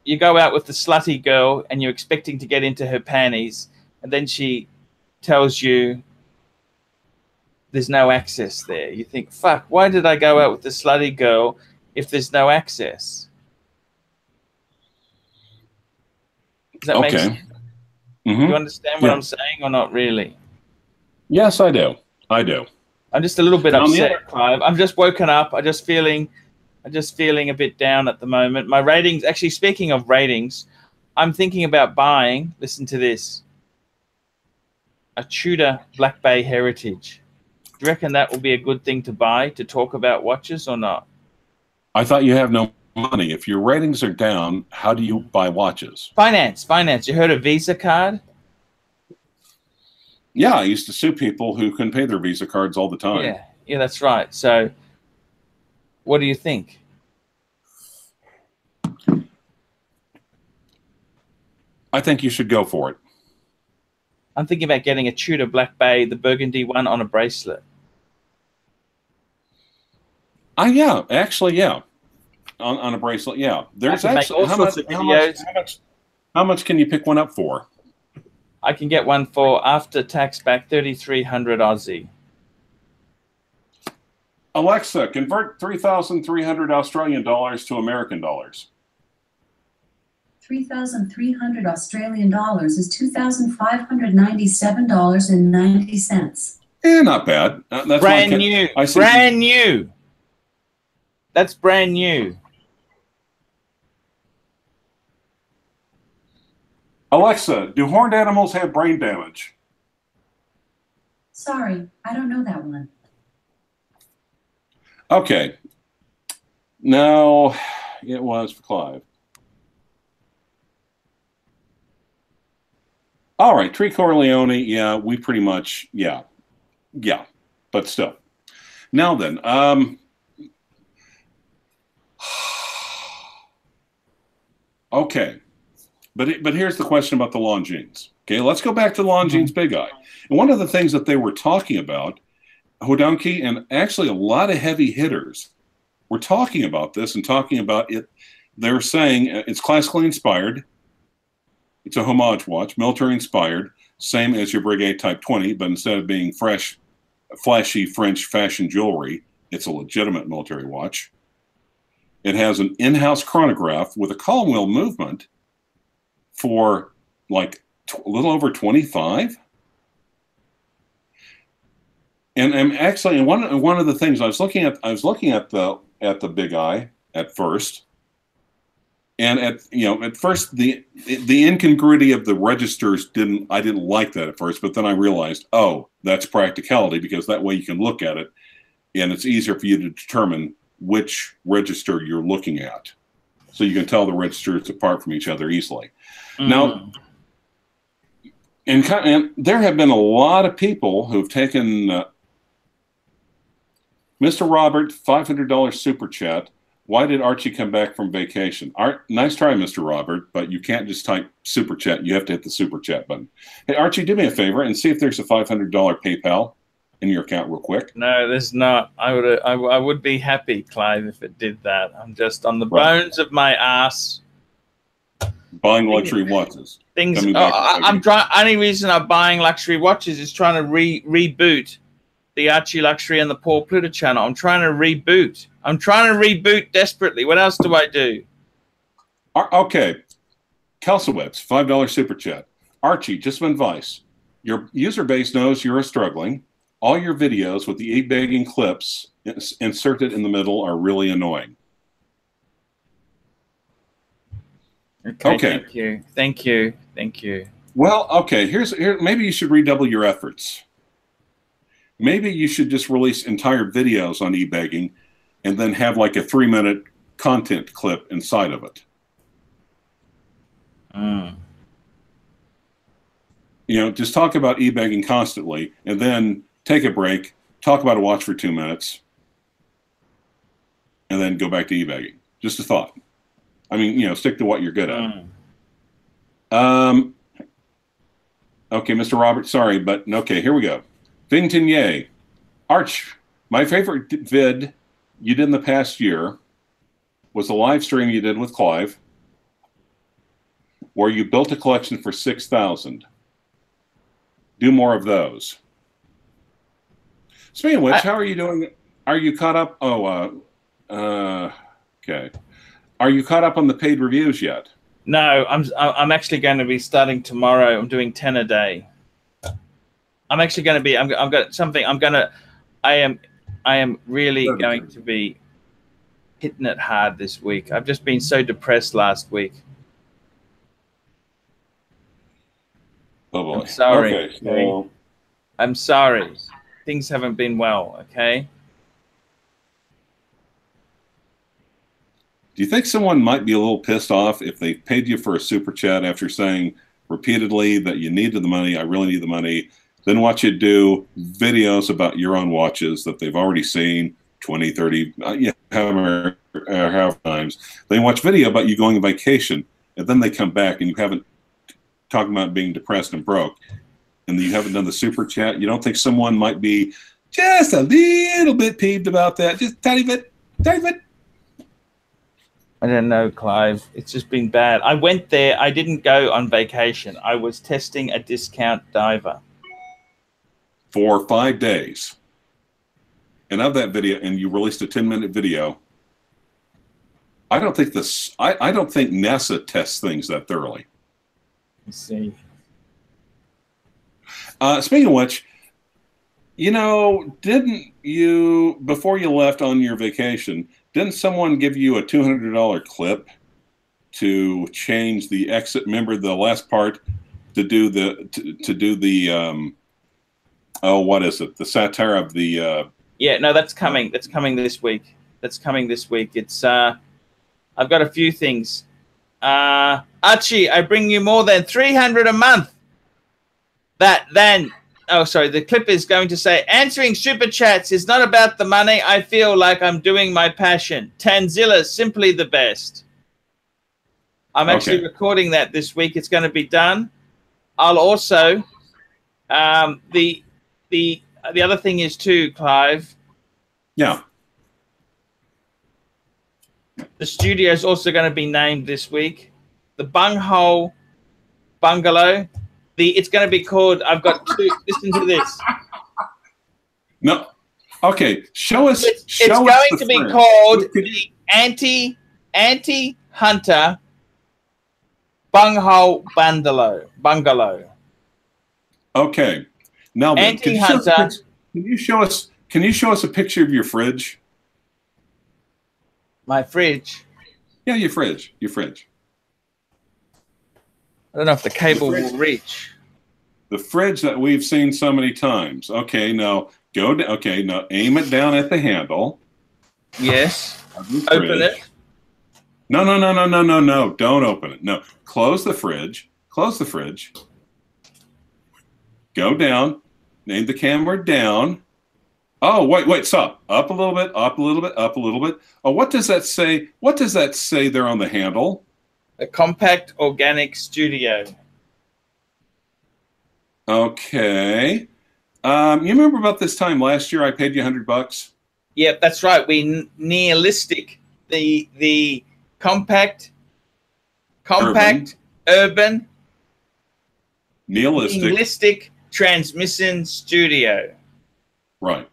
you go out with the slutty girl and you're expecting to get into her panties, and then she tells you there's no access there. You think, fuck, why did I go out with the slutty girl if there's no access? Does that make sense? Do you understand what I'm saying or not really? Yes, I do. I do. I'm just a little bit upset, Clive. I'm just woken up. I'm just feeling a bit down at the moment. My ratings, actually, speaking of ratings, I'm thinking about buying, listen to this, a Tudor Black Bay Heritage. Do you reckon that will be a good thing to buy to talk about watches or not? I thought you have no money. If your ratings are down, how do you buy watches? Finance. You heard of Visa card? Yeah, I used to sue people who couldn't pay their Visa cards all the time. Yeah, that's right. So what do you think? I think you should go for it. I'm thinking about getting a Tudor Black Bay, the burgundy one, on a bracelet. Yeah, actually, yeah. On a bracelet, yeah. There's actually how much can you pick one up for? I can get one for after tax back 3,300 Aussie. Alexa, convert 3,300 Australian dollars to American dollars. 3,300 Australian dollars is $2,597.90. Not bad. That's brand new. Brand new. That's brand new. Alexa, do horned animals have brain damage? Sorry, I don't know that one. Okay. No, it was for Clive. All right, Tree Corleone, yeah, we pretty much, yeah, but still. Now then, okay. But here's the question about the Longines. Okay, let's go back to the Longines Big Eye. And one of the things that they were talking about, Hodonki and actually a lot of heavy hitters were talking about this and talking about it. They're saying it's classically inspired. It's a homage watch, military inspired, same as your Breguet Type 20, but instead of being fresh, flashy French fashion jewelry, it's a legitimate military watch. It has an in-house chronograph with a column wheel movement for like a little over 25. And actually, and one of the things I was looking at the Big Eye at first, and at first the incongruity of the registers I didn't like that at first, but then I realized, oh, that's practicality, because that way you can look at it and it's easier for you to determine which register you're looking at, so you can tell the registers apart from each other easily. Now, and there have been a lot of people who've taken Mr. Robert, $500 super chat. Why did Archie come back from vacation? Nice try, Mr. Robert, but you can't just type super chat. You have to hit the super chat button. Hey, Archie, do me a favor and see if there's a $500 PayPal in your account real quick. No, there's not. I would be happy, Clive, if it did that. I'm just on the bones of my ass. Buying luxury watches. Only reason I'm buying luxury watches is trying to reboot the Archie Luxury and the Paul Pluta channel. I'm trying to reboot. I'm trying to reboot desperately. What else do I do? Okay. Kelsawebs, $5 super chat. Archie, just some advice. Your user base knows you're struggling. All your videos with the e-begging clips inserted in the middle are really annoying. Okay. Thank you. Well, okay. Here. Maybe you should redouble your efforts. Maybe you should just release entire videos on e-begging, and then have like a 3-minute content clip inside of it. You know, just talk about e-begging constantly, and then take a break, talk about a watch for 2 minutes, and then go back to e-begging. Just a thought. I mean, you know, stick to what you're good at. Okay, Mr. Robert, sorry, but okay, here we go. Bington Yay. Arch, my favorite vid you did in the past year was a live stream you did with Clive where you built a collection for 6,000. Do more of those. Speaking of which, how are you doing? Are you caught up? Oh, okay. Are you caught up on the paid reviews yet? No, I'm actually going to be starting tomorrow. I'm doing 10 a day. I'm actually going to be. I've got something. I am really going to be hitting it hard this week. I've just been so depressed last week. Oh boy. I'm sorry. Okay, so... I'm sorry. Things haven't been well. Okay. Do you think someone might be a little pissed off if they paid you for a super chat after saying repeatedly that you needed the money, I really need the money, then watch you do videos about your own watches that they've already seen 20, 30, however times. They watch video about you going on vacation, and then they come back and you haven't talking about being depressed and broke, and you haven't done the super chat. You don't think someone might be just a little bit peeved about that? Just tiny bit, tiny bit. I don't know, Clive. It's just been bad. I went there. I didn't go on vacation. I was testing a discount diver. For 5 days. And of that video, and you released a 10-minute video, I don't think this. I don't think NASA tests things that thoroughly. Let's see. Speaking of which, you know, didn't you, before you left on your vacation, didn't someone give you a $200 clip to change the exit? Remember the last part to do the oh, what is it? The satire of the yeah, no, that's coming. That's coming this week. That's coming this week. It's I've got a few things. Archie, I bring you more than 300 a month. Oh, sorry. The clip is going to say, answering super chats is not about the money. I feel like I'm doing my passion. Tanzilla, simply the best. I'm actually recording that this week. It's going to be done. I'll also, the other thing is too, Clive. Yeah. The studio is also going to be named this week. The Bunghole Bungalow. It's going to be called, I've got two, listen to this. No. Okay. Show us. It's going to be called the Anti-Hunter Bunghole Bungalow. Okay. Now, Anti-Hunter. Can you show us a picture of your fridge? My fridge? Yeah, your fridge. Your fridge. I don't know if the cable will reach. The fridge that we've seen so many times. Okay, now go down. Okay, now aim it down at the handle. Yes. Open it. No. Don't open it. No. Close the fridge. Close the fridge. Go down. Aim the camera down. Oh, wait, stop. Up a little bit, up a little bit, up a little bit. Oh, what does that say? What does that say there on the handle? A Compact Organic Studio. Okay. You remember about this time last year I paid you $100? Yep, that's right. We nihilistic. The compact urban nihilistic transmission studio. Right.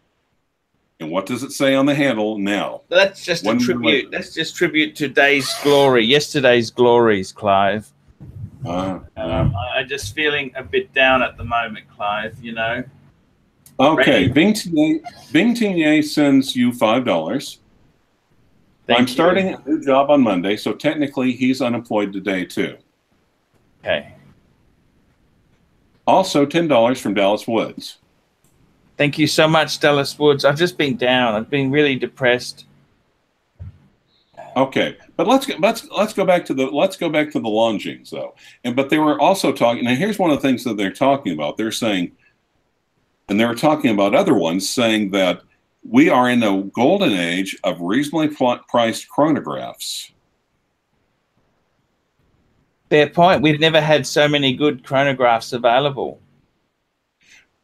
And what does it say on the handle now? That's just a tribute. That's just tribute to yesterday's glories, Clive. I'm just feeling a bit down at the moment, Clive, you know. Okay. Bing Tinier sends you $5. I'm starting a new job on Monday, so technically he's unemployed today too. Okay. Also, $10 from Dallas Woods. Thank you so much, Dallas Woods. I've just been down. I've been really depressed. Okay, but let's go back to the Longines though. But they were also talking. Now, here's one of the things that they're talking about. They're saying, and they were talking about other ones, saying that we are in a golden age of reasonably priced chronographs. Fair point. We've never had so many good chronographs available.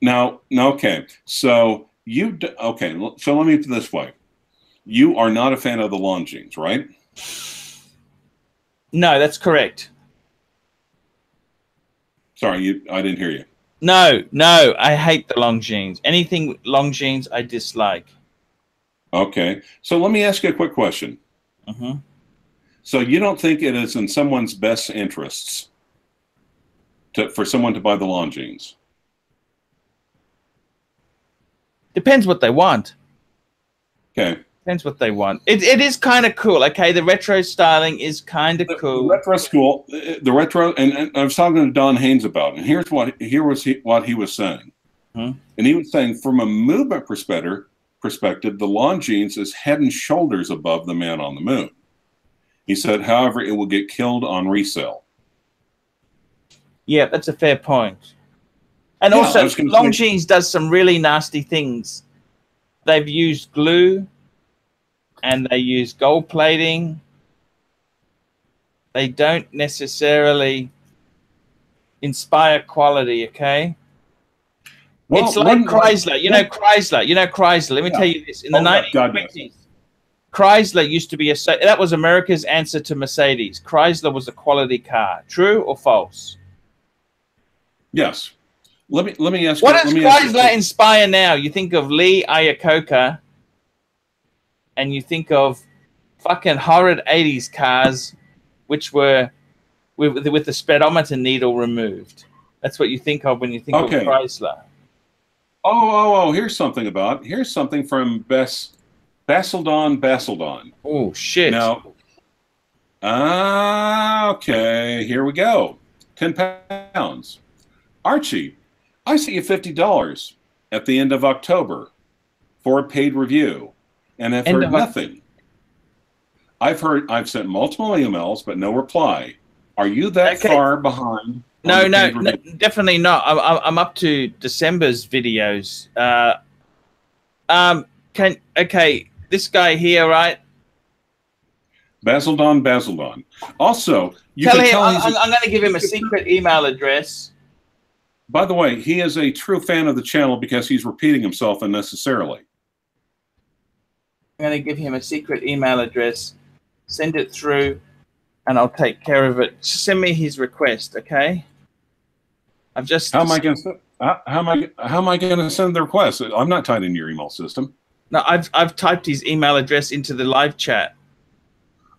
Now, okay, so so let me put it this way. You are not a fan of the Longines, right? No, that's correct. Sorry, I didn't hear you. No, I hate the Longines. Anything Longines, I dislike. Okay, so let me ask you a quick question. Mm-hmm. So you don't think it is in someone's best interests for someone to buy the Longines? Depends what they want. Okay. Depends what they want. It is kind of cool. Okay, the retro styling is kind of cool. The retro school, the retro, and I was talking to Don Haynes about it, and here's what he was saying. Hmm? And he was saying, from a movement perspective, the Longines is head and shoulders above the Man on the Moon. He said, however, it will get killed on resale. Yeah, that's a fair point. And Yeah, also, Longines does some really nasty things. They've used glue, and they use gold plating. They don't necessarily inspire quality, okay? Well, it's like Chrysler. You know Chrysler. Let me tell you this. In the 1920s, Chrysler used to be that was America's answer to Mercedes. Chrysler was a quality car. True or false? Yes. Let me ask you. What does Chrysler inspire now? You think of Lee Iacocca, and you think of fucking horrid 80s cars, which were with the speedometer needle removed. That's what you think of when you think of Chrysler. Oh, here's something from Basildon. Oh, shit. Now, okay, here we go. 10 pounds. Archie, I see you $50 at the end of October for a paid review, and have heard nothing. I've sent multiple emails, but no reply. Are you that far behind? No, definitely not. I'm up to December's videos. This guy here, right? Basildon. Also, I'm going to give him a secret email address. By the way, he is a true fan of the channel because he's repeating himself unnecessarily. I'm going to give him a secret email address. Send it through, and I'll take care of it. Just send me his request, okay? I've just. How am I going to send the request? I'm not tied into your email system. No, I've typed his email address into the live chat.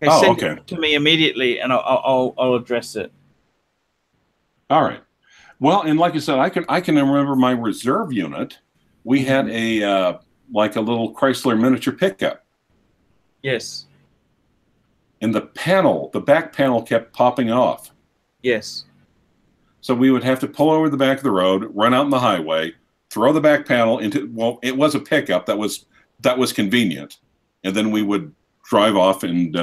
Okay, send it to me immediately, and I'll address it. All right. Well, and like I said, I can remember my reserve unit. We had a like a little Chrysler miniature pickup. Yes. And the back panel kept popping off. Yes. So we would have to pull over the back of the road, run out in the highway, throw the back panel into. Well, it was a pickup that was convenient, and then we would drive off and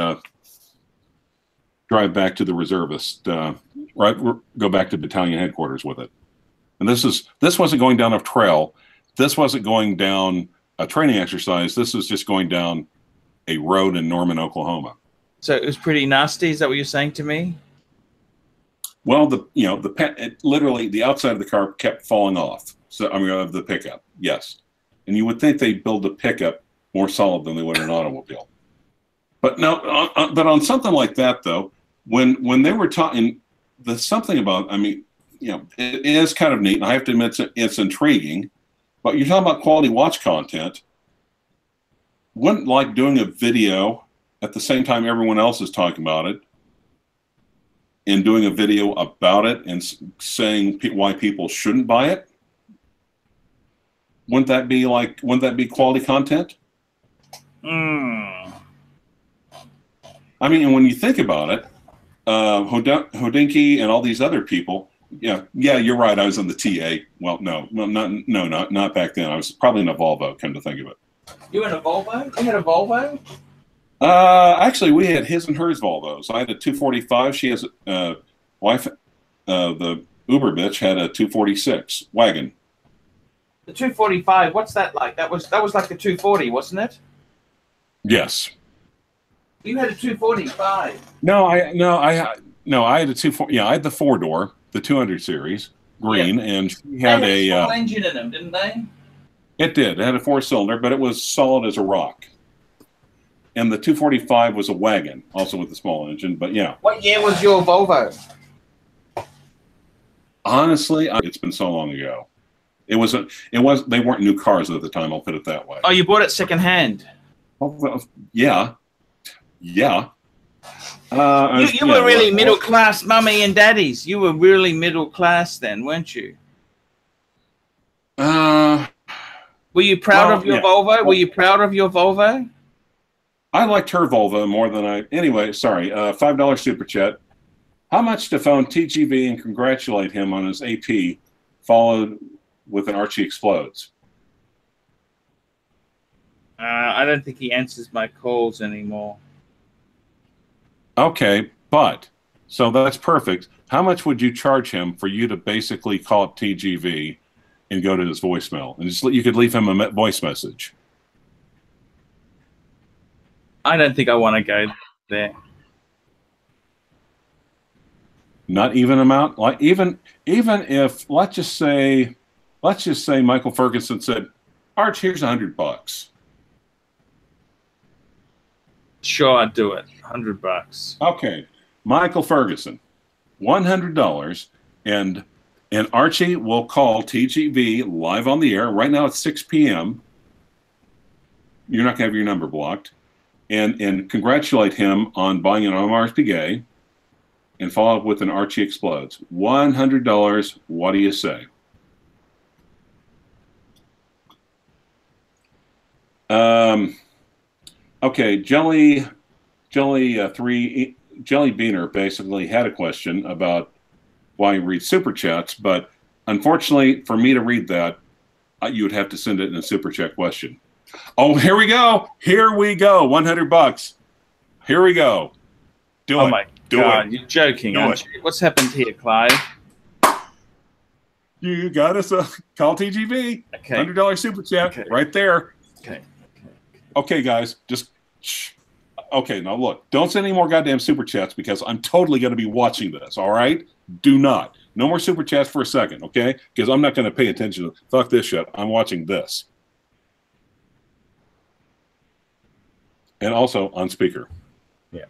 drive back to the reservist. Go back to battalion headquarters with it. And this wasn't going down a trail. This wasn't going down a training exercise. This was just going down a road in Norman, Oklahoma. So it was pretty nasty. Is that what you're saying to me? Well, literally the outside of the car kept falling off. So of the pickup, yes. And you would think they'd build a pickup more solid than they would an automobile. But no, but on something like that though, when they were talking, there's something about. I mean, it is kind of neat. And I have to admit, it's intriguing. But you're talking about quality watch content. Wouldn't like doing a video at the same time everyone else is talking about it, and doing a video about it and saying why people shouldn't buy it? Wouldn't that be quality content? I mean, and when you think about it, Hodinky and all these other people, Yeah, you're right. I was in the TA. Well, not back then. I was probably in a Volvo, come to think of it. You in a Volvo? You had a Volvo? Actually, we had his and hers Volvos. I had a 245. She has wife. The Uber bitch had a 246 wagon. The 245. What's that like? That was like the 240, wasn't it? Yes. You had a 245. No, I had a 240. Yeah, I had the 4-door, the 200 series, green, and she had a small engine in them, didn't they? It did. It had a 4-cylinder, but it was solid as a rock. And the 245 was a wagon, also with a small engine. But yeah. What year was your Volvo? Honestly, it's been so long ago. They weren't new cars at the time. I'll put it that way. Oh, you bought it secondhand? Oh, well, yeah. Yeah. You were really middle class, mummy and daddies. You were really middle class then, weren't you? Were you proud of your Volvo? Were you proud of your Volvo? I liked her Volvo more than I. Anyway, sorry. $5 super chat. How much to phone TGV and congratulate him on his AP, followed with an Archie explodes? I don't think he answers my calls anymore. Okay, but so that's perfect. How much would you charge him for you to basically call up TGV and go to his voicemail, and you could leave him a voice message? I don't think I want to go there. Not even amount, like even if let's just say Michael Ferguson said, "Arch, here's $100." Sure, I'd do it. $100. Okay, Michael Ferguson, $100, and Archie will call TGV live on the air. Right now it's 6 p.m. You're not gonna have your number blocked, and congratulate him on buying an Omar's Piguet. And follow up with an Archie explodes. $100. What do you say? Okay, Jelly Beaner basically had a question about why you read super chats, but unfortunately, for me to read that, you would have to send it in a super chat question. Oh, here we go. Here we go. $100. Here we go. Do it. My God, you're joking, aren't you? What's happened here, Clive? You got us a call TGV. Okay. $100 super chat right there. Okay, guys, just shh. Okay, now look, don't send any more goddamn super chats because I'm totally going to be watching this, all right? Do not. No more super chats for a second, okay? Because I'm not going to pay attention to fuck this shit. I'm watching this. And also on speaker. Yeah.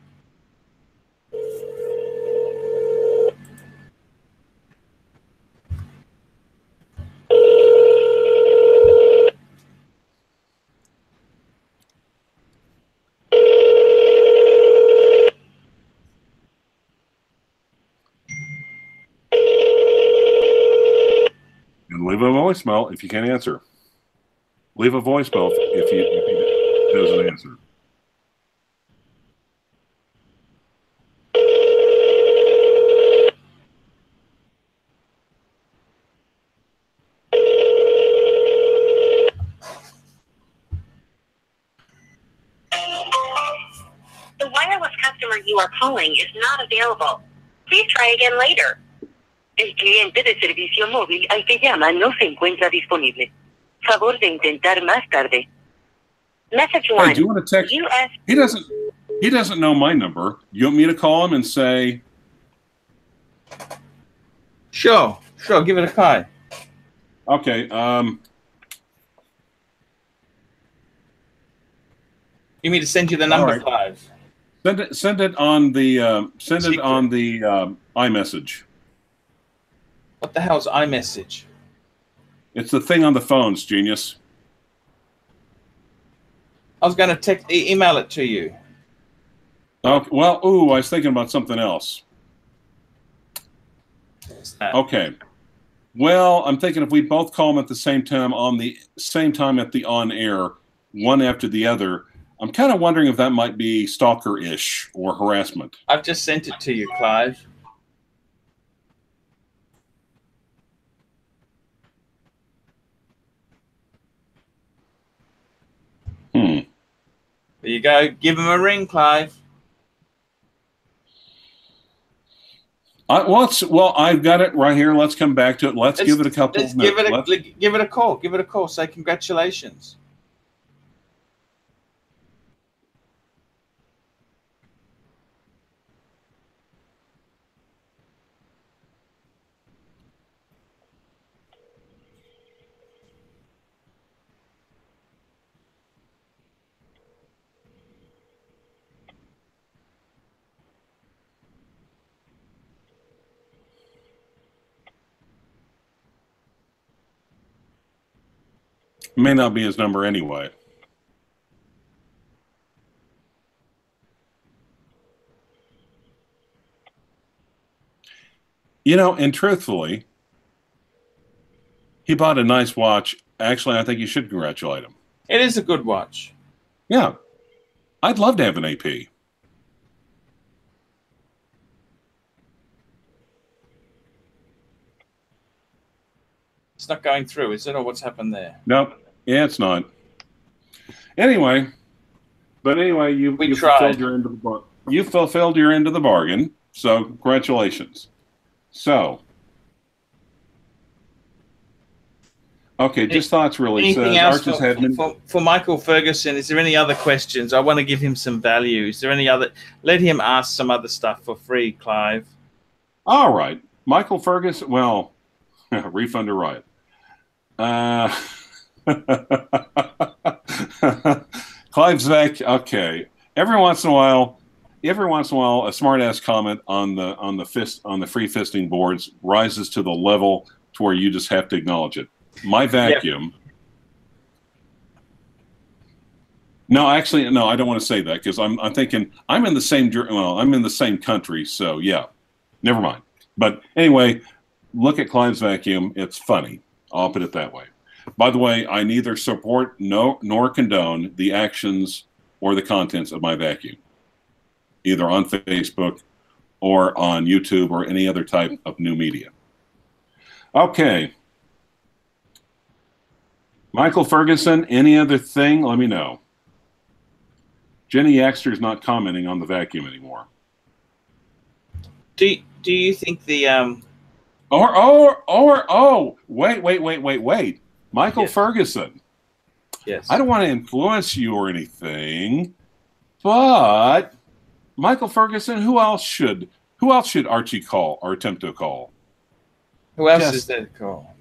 And leave a voicemail if you can't answer. Leave a voicemail if he doesn't answer. The wireless customer you are calling is not available. Please try again later. El cliente de servicio móvil al que llama no se encuentra disponible. Favor de intentar más tarde. Message 1. Hey, do you want to text? He doesn't know my number. You want me to call him and say? Sure. Give it a try. Okay. You mean to send you the number, Clive? Send it on the iMessage. What the hell's iMessage? It's the thing on the phones, genius. I was going to email it to you. Okay. Well, I was thinking about something else. What's that? Okay. Well, I'm thinking if we both call them at the same time at the on air, one after the other, I'm kind of wondering if that might be stalker-ish or harassment. I've just sent it to you, Clive. There you go. Give him a ring, Clive. Well, I've got it right here. Let's come back to it. Let's give it a couple of minutes. Give it a call. Give it a call. Say congratulations. May not be his number anyway. You know, and truthfully, he bought a nice watch. Actually, I think you should congratulate him. It is a good watch. Yeah. I'd love to have an AP. It's not going through, is it? Or what's happened there? Nope. Yeah, it's not. Anyway, you fulfilled your end of the bargain. You fulfilled your end of the bargain. So congratulations. So, okay, just thoughts really. Anything else for Michael Ferguson? Is there any other questions? I want to give him some value. Is there any other? Let him ask some other stuff for free, Clive. All right, Michael Ferguson. Well, refund or riot. Clive's back. Okay. Every once in a while, a smart-ass comment on the free fisting boards rises to the level to where you just have to acknowledge it. My vacuum. Yep. No, actually, no. I don't want to say that because I'm thinking I'm in the same. Well, I'm in the same country, so yeah. Never mind. But anyway, look at Clive's vacuum. It's funny. I'll put it that way. By the way, I neither support nor condone the actions or the contents of my vacuum, either on Facebook or on YouTube or any other type of new media. Okay. Michael Ferguson, any other thing? Let me know. Jenny Yaxter's not commenting on the vacuum anymore. Do you think the wait. Michael Yes. Ferguson. Yes. I don't want to influence you or anything, but Michael Ferguson, who else should Archie call or attempt to call? Who else is there to call?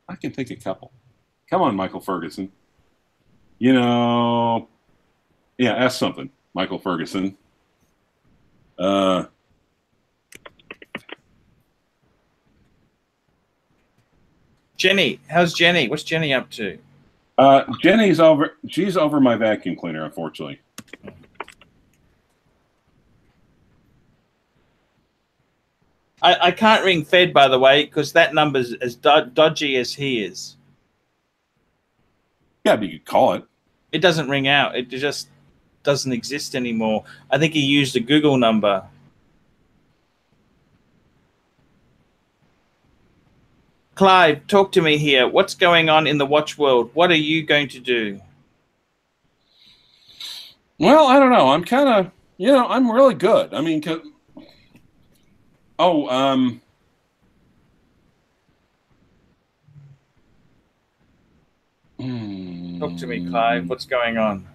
I can think a couple. Come on, Michael Ferguson. You know, yeah, ask something, Michael Ferguson. Jenny, how's Jenny? What's Jenny up to? Jenny's over. She's over my vacuum cleaner, unfortunately. I can't ring Fed, by the way, because that number's as dodgy as he is. Yeah, but you could call it. It doesn't ring out. It just doesn't exist anymore. I think he used a Google number. Clive, talk to me here. What's going on in the watch world? What are you going to do? Well, I don't know. I'm kind of, I'm really good. I mean, talk to me, Clive. What's going on?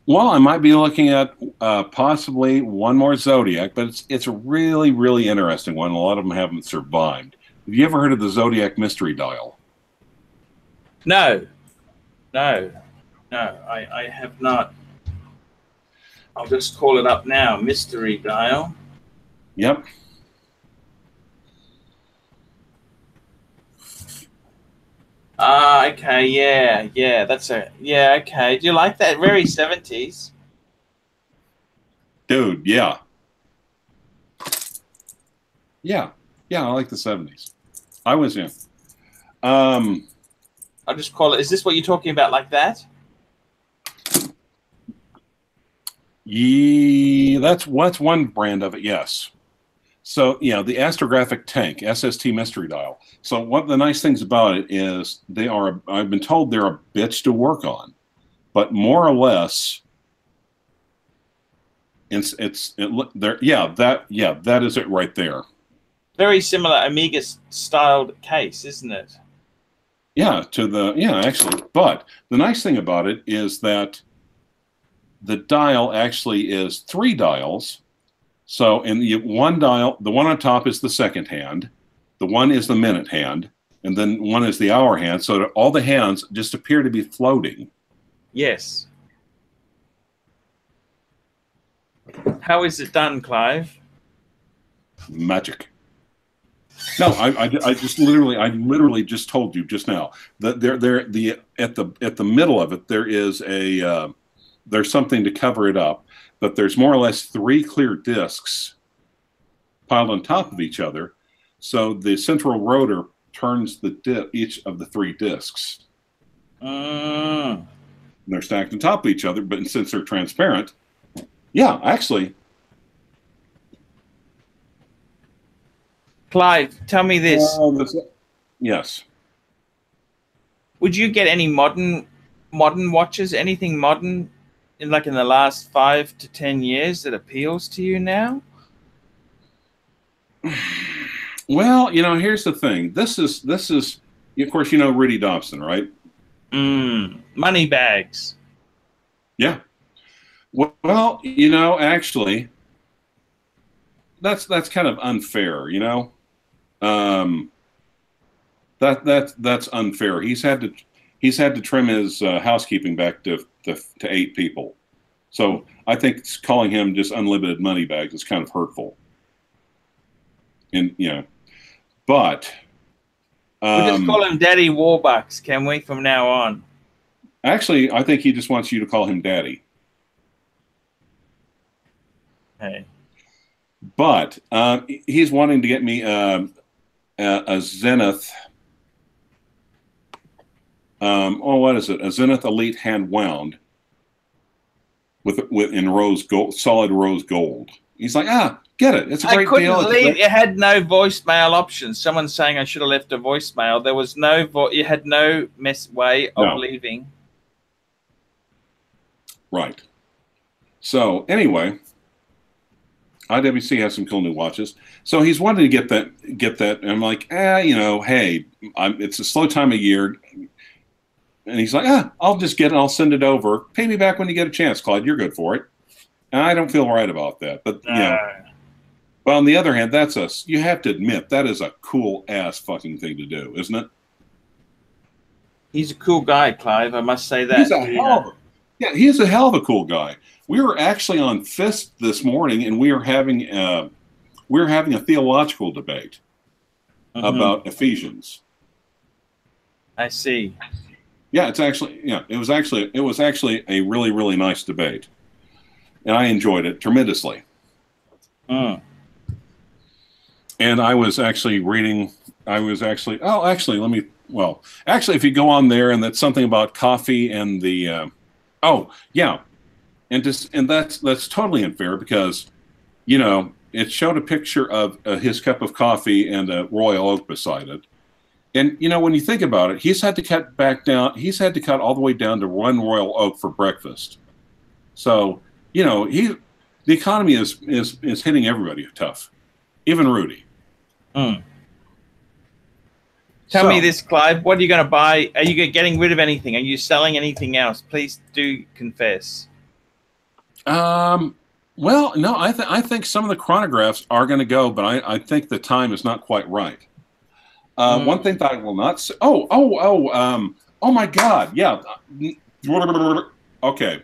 Well, I might be looking at possibly one more Zodiac, but it's a really, really interesting one. A lot of them haven't survived. Have you ever heard of the Zodiac Mystery Dial? No, I have not. I'll just call it up now. Mystery Dial. Yep. Okay, yeah, that's okay. Do you like that? Very 70s. Dude, yeah. Yeah, I like the 70s. I was in. I'll just call it. Is this what you're talking about, like that? Yeah, that's one brand of it, yes. So, the astrographic tank, SST Mystery Dial. So one of the nice things about it is I've been told they're a bitch to work on. but more or less, that is it right there. Very similar Amiga styled case, isn't it? Yeah, actually. But the nice thing about it is that the dial actually is 3 dials. So in the one dial, the one on top is the second hand, the one is the minute hand, and then one is the hour hand. So that all the hands just appear to be floating. Yes. How is it done, Clive? Magic. No, I literally just told you just now that at the middle of it there is there's something to cover it up, but there's more or less 3 clear discs piled on top of each other, so the central rotor turns each of the 3 discs. And they're stacked on top of each other, but since they're transparent, yeah, actually. Clive, tell me this. Yes. Would you get any modern watches, anything modern in the last 5 to 10 years that appeals to you now? Well, here's the thing. This is of course, Rudy Dobson, right? Money bags. Yeah. Well, actually, that's kind of unfair, that's unfair. He's had to trim his housekeeping back to 8 people. So I think calling him just unlimited money bags is kind of hurtful. And but we'll just call him Daddy Warbucks, can we, from now on? Actually, I think he just wants you to call him Daddy. Hey. But he's wanting to get me a Zenith. What is it? A Zenith Elite hand wound in rose gold, solid rose gold. He's like, get it. It's a great deal. I couldn't leave. It had no voicemail option. Someone saying I should have left a voicemail. There was no you had no way of leaving. Right. So anyway, IWC has some cool new watches. So he's wanting to get that. And I'm like, hey, it's a slow time of year. And he's like, I'll just get it. I'll send it over. Pay me back when you get a chance, Claude. You're good for it. And I don't feel right about that. But, but on the other hand, you have to admit, that is a cool ass fucking thing to do, isn't it? He's a cool guy, Clive. I must say that. He's a hell of a cool guy. We were actually on Fist this morning, and we were having a theological debate about Ephesians. I see. Yeah, it was actually a really, really nice debate, and I enjoyed it tremendously. And I was actually reading. If you go on there, and that's something about coffee and the. And that's totally unfair because, it showed a picture of his cup of coffee and a royal oak beside it. And, when you think about it, he's had to cut back down. He's had to cut all the way down to 1 royal oak for breakfast. So, the economy is hitting everybody tough, even Rudy. Tell me this, Clive. What are you going to buy? Are you getting rid of anything? Are you selling anything else? Please do confess. Well, no, I think some of the chronographs are going to go, but I think the time is not quite right. One thing that I will not say. Oh my God. Yeah. Okay.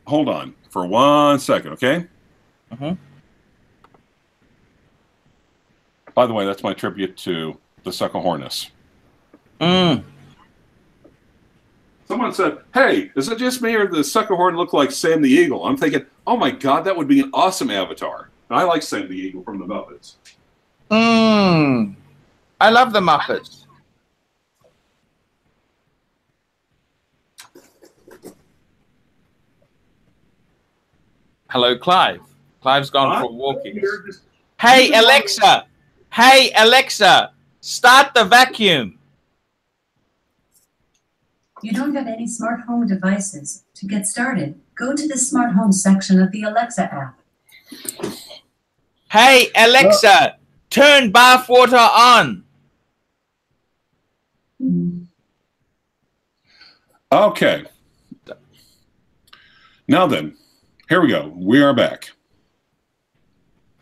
Hold on for 1 second. Okay. By the way, that's my tribute to the Succohornus. Someone said, hey, is it just me or does Succohorn look like Sam the Eagle? I'm thinking, oh my God, that would be an awesome avatar. And I like Sam the Eagle from the Muppets. I love the Muppets. Hello, Clive. Clive's gone for walking. Hey, Alexa. Hey, Alexa. Start the vacuum. You don't have any smart home devices. To get started, go to the smart home section of the Alexa app. Hey, Alexa, turn bath water on. Okay. Now then, here we go. We are back.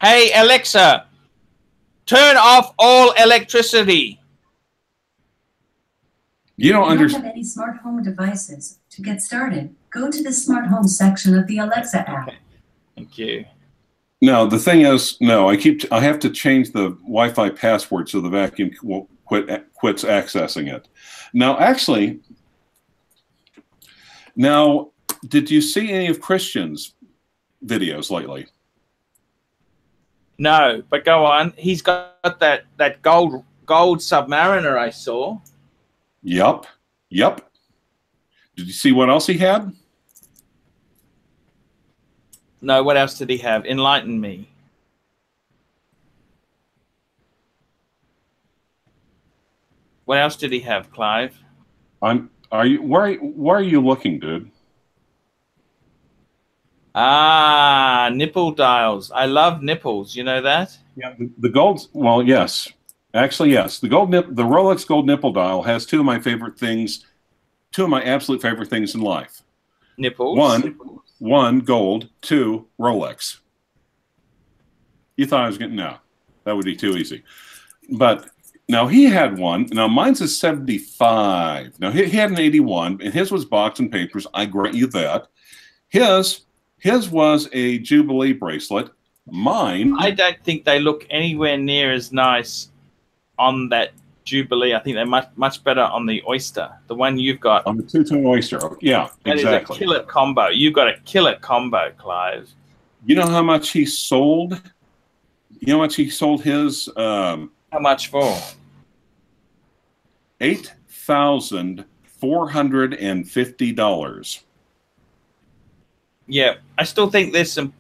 Hey, Alexa, turn off all electricity. You don't have any smart home devices. To get started, go to the smart home section of the Alexa app. Okay. Thank you. No, the thing is, no, I have to change the Wi-Fi password so the vacuum quits accessing it. Now, actually, did you see any of Christian's videos lately? No, but go on. He's got that gold Submariner I saw. Yup. Did you see what else he had? No, what else did he have? Enlighten me. What else did he have, Clive? Where are you looking, dude? Ah, nipple dials. I love nipples. You know that? Yeah, the gold. Well, yes, actually, yes. The Rolex gold nipple dial has two of my favorite things, two of my absolute favorite things in life. Nipples. One gold, two Rolex. You thought I was getting no? That would be too easy. But now he had one. Now mine's a 75. Now he had an 81, and his was box and papers. I grant you that. His was a Jubilee bracelet. Mine, I don't think they look anywhere near as nice on that Jubilee. I think they're much better on the Oyster, the one you've got. On the two-tone Oyster. Yeah, that exactly. Is a killer combo. You've got a killer combo, Clive. You know how much he sold? You know how much he sold his? How much for? $8,450. Yeah, I still think there's some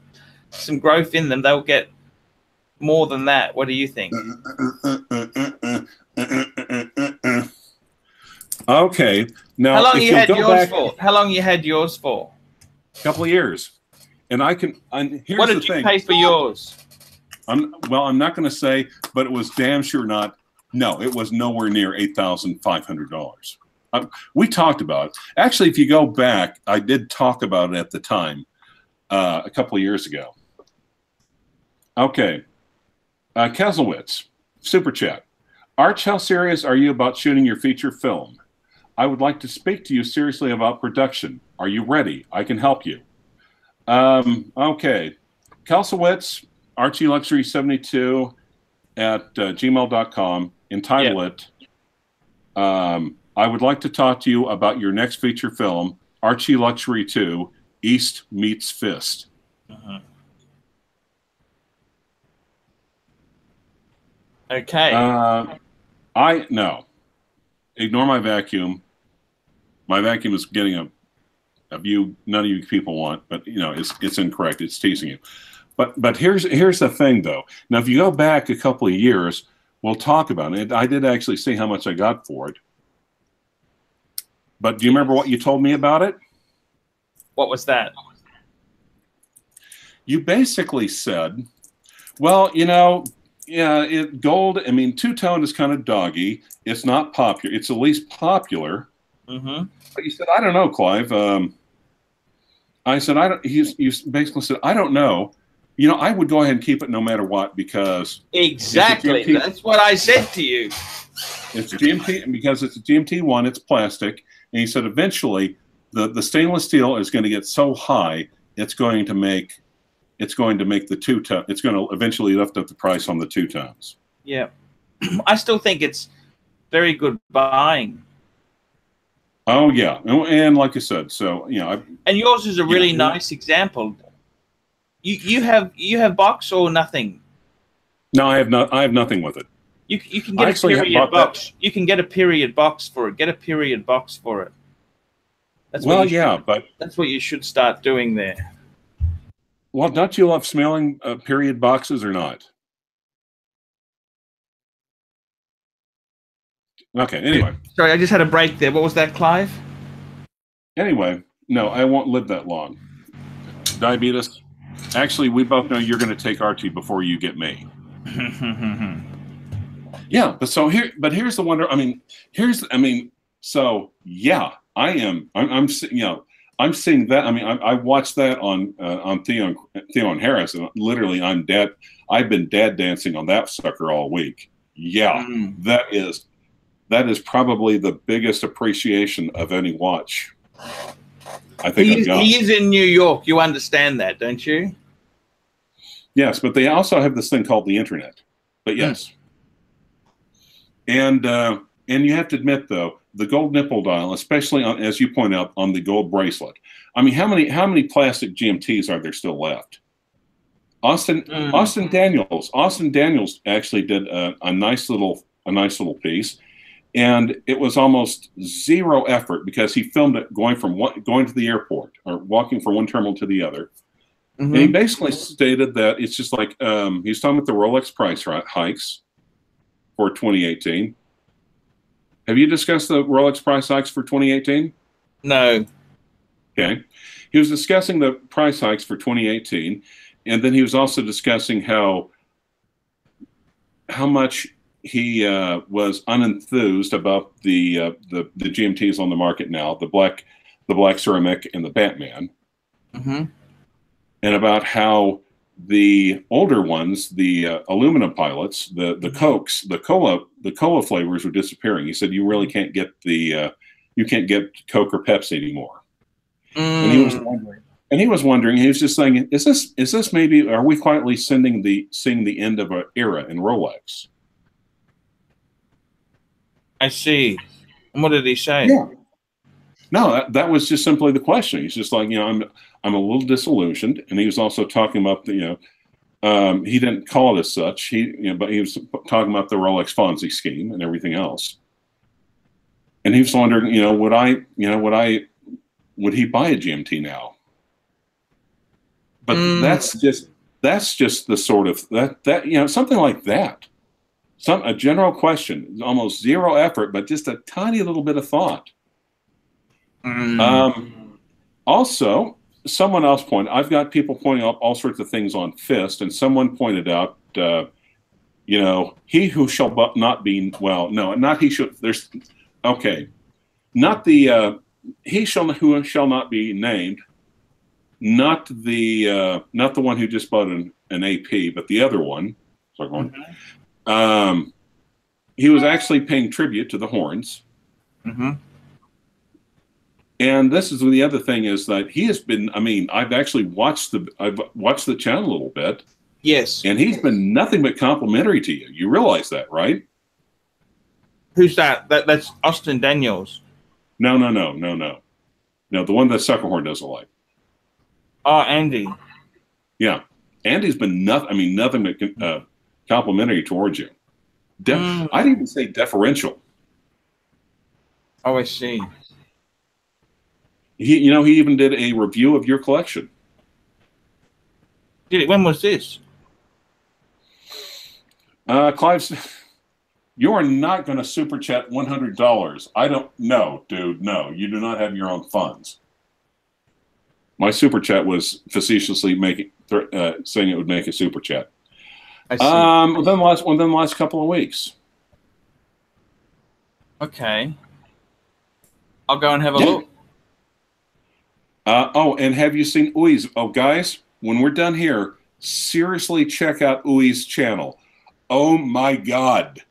growth in them. They'll get more than that. What do you think? Okay. Now, how long you had yours for? How long you had yours for? A couple of years. And here's what did you pay for yours? I'm not going to say, but it was damn sure not. No, it was nowhere near $8,500. We talked about it. Actually, if you go back, I did talk about it at the time, a couple of years ago. Okay. Keselowitz, Super Chat. Arch, how serious are you about shooting your feature film? I would like to speak to you seriously about production. Are you ready? I can help you. Okay. Keselowitz, ArchieLuxury72 at gmail.com. Entitle it, I would like to talk to you about your next feature film, Archie Luxury 2, East Meets Fist. Okay. No. Ignore my vacuum. My vacuum is getting a view none of you people want, but you know it's incorrect. It's teasing you. But here's the thing though. Now if you go back a couple of years, we'll talk about it. I did actually see how much I got for it. But do you remember what you told me about it? What was that? You basically said, well, you know, yeah, gold, I mean, two-tone is kind of doggy. It's not popular. It's the least popular. Mm-hmm. But you said, I don't know, Clive. I said, I don't. You basically said, I don't know. You know, I would go ahead and keep it no matter what because exactly that's what I said to you. It's a GMT because it's a GMT one. It's plastic, and he said eventually the stainless steel is going to get so high it's going to make the two-tone. It's going to eventually lift up the price on the two-tones. Yeah, I still think it's very good buying. Oh yeah, and like I said, so you know. And yours is a really nice example. You have box or nothing? No, I have not. I have nothing with it. You can get a period box. You can get a period box for it. Get a period box for it. That's that's what you should start doing there. Well, don't you love smelling period boxes or not? Okay. Anyway, sorry, I just had a break there. What was that, Clive? Anyway, no, I won't live that long. Diabetes. Actually, we both know you're going to take Archie before you get me. Yeah, but here's the wonder. So yeah, I'm seeing that. I mean, I watched that on Theo and Harris, and literally I've been dad dancing on that sucker all week. Yeah, that is probably the biggest appreciation of any watch I think I've got. He is in New York. You understand that, don't you? Yes, but they also have this thing called the internet. But yes. And you have to admit, though, the gold nipple dial, especially on, as you point out, on the gold bracelet. I mean, how many plastic GMTs are there still left? Austin Daniels actually did a nice little piece, and it was almost zero effort because he filmed it going to the airport or walking from one terminal to the other. And he basically stated that it's just like he's talking about the Rolex price hikes for 2018. Have you discussed the Rolex price hikes for 2018? No. Okay. He was discussing the price hikes for 2018, and then he was also discussing how much he was unenthused about the GMTs on the market now, the black ceramic and the Batman. And about how the older ones, the aluminum pilots, the Cokes, the cola flavors were disappearing. He said you really can't get you can't get Coke or Pepsi anymore. And he was wondering. He was just saying, is this maybe, are we quietly seeing the end of an era in Rolex? I see. And what did he say? Yeah. No, that was just simply the question. He's just like, I'm a little disillusioned, and he was also talking about the, he didn't call it as such. But he was talking about the Rolex Fonzie scheme and everything else. And he was wondering, would he buy a GMT now? But that's just the sort of that something like that. A general question, almost zero effort, but just a tiny little bit of thought. Also, someone else I've got people pointing out all sorts of things on Fist, and someone pointed out, he who shall not be, well, no, not he should, there's, okay, not the, who shall not be named, not the one who just bought an AP, but the other one. He was actually paying tribute to the horns. And this is the other thing is that he has been, I've watched the channel a little bit. Yes. And he's been nothing but complimentary to you. You realize that, right? Who's that? That's Austin Daniels. No. No, the one that Suckerhorn doesn't like. Oh, Andy. Yeah. Andy's been nothing but complimentary towards you. I'd even say deferential. Oh, I see. He even did a review of your collection. Did it? When was this? Clive, you are not going to super chat $100. I don't know, dude. No, you do not have your own funds. My super chat was facetiously saying it would make a super chat. I see. Within the last couple of weeks. Okay. I'll go and have a look. And have you seen Ui's? Oh, guys, when we're done here, seriously check out Ui's channel. Oh my God,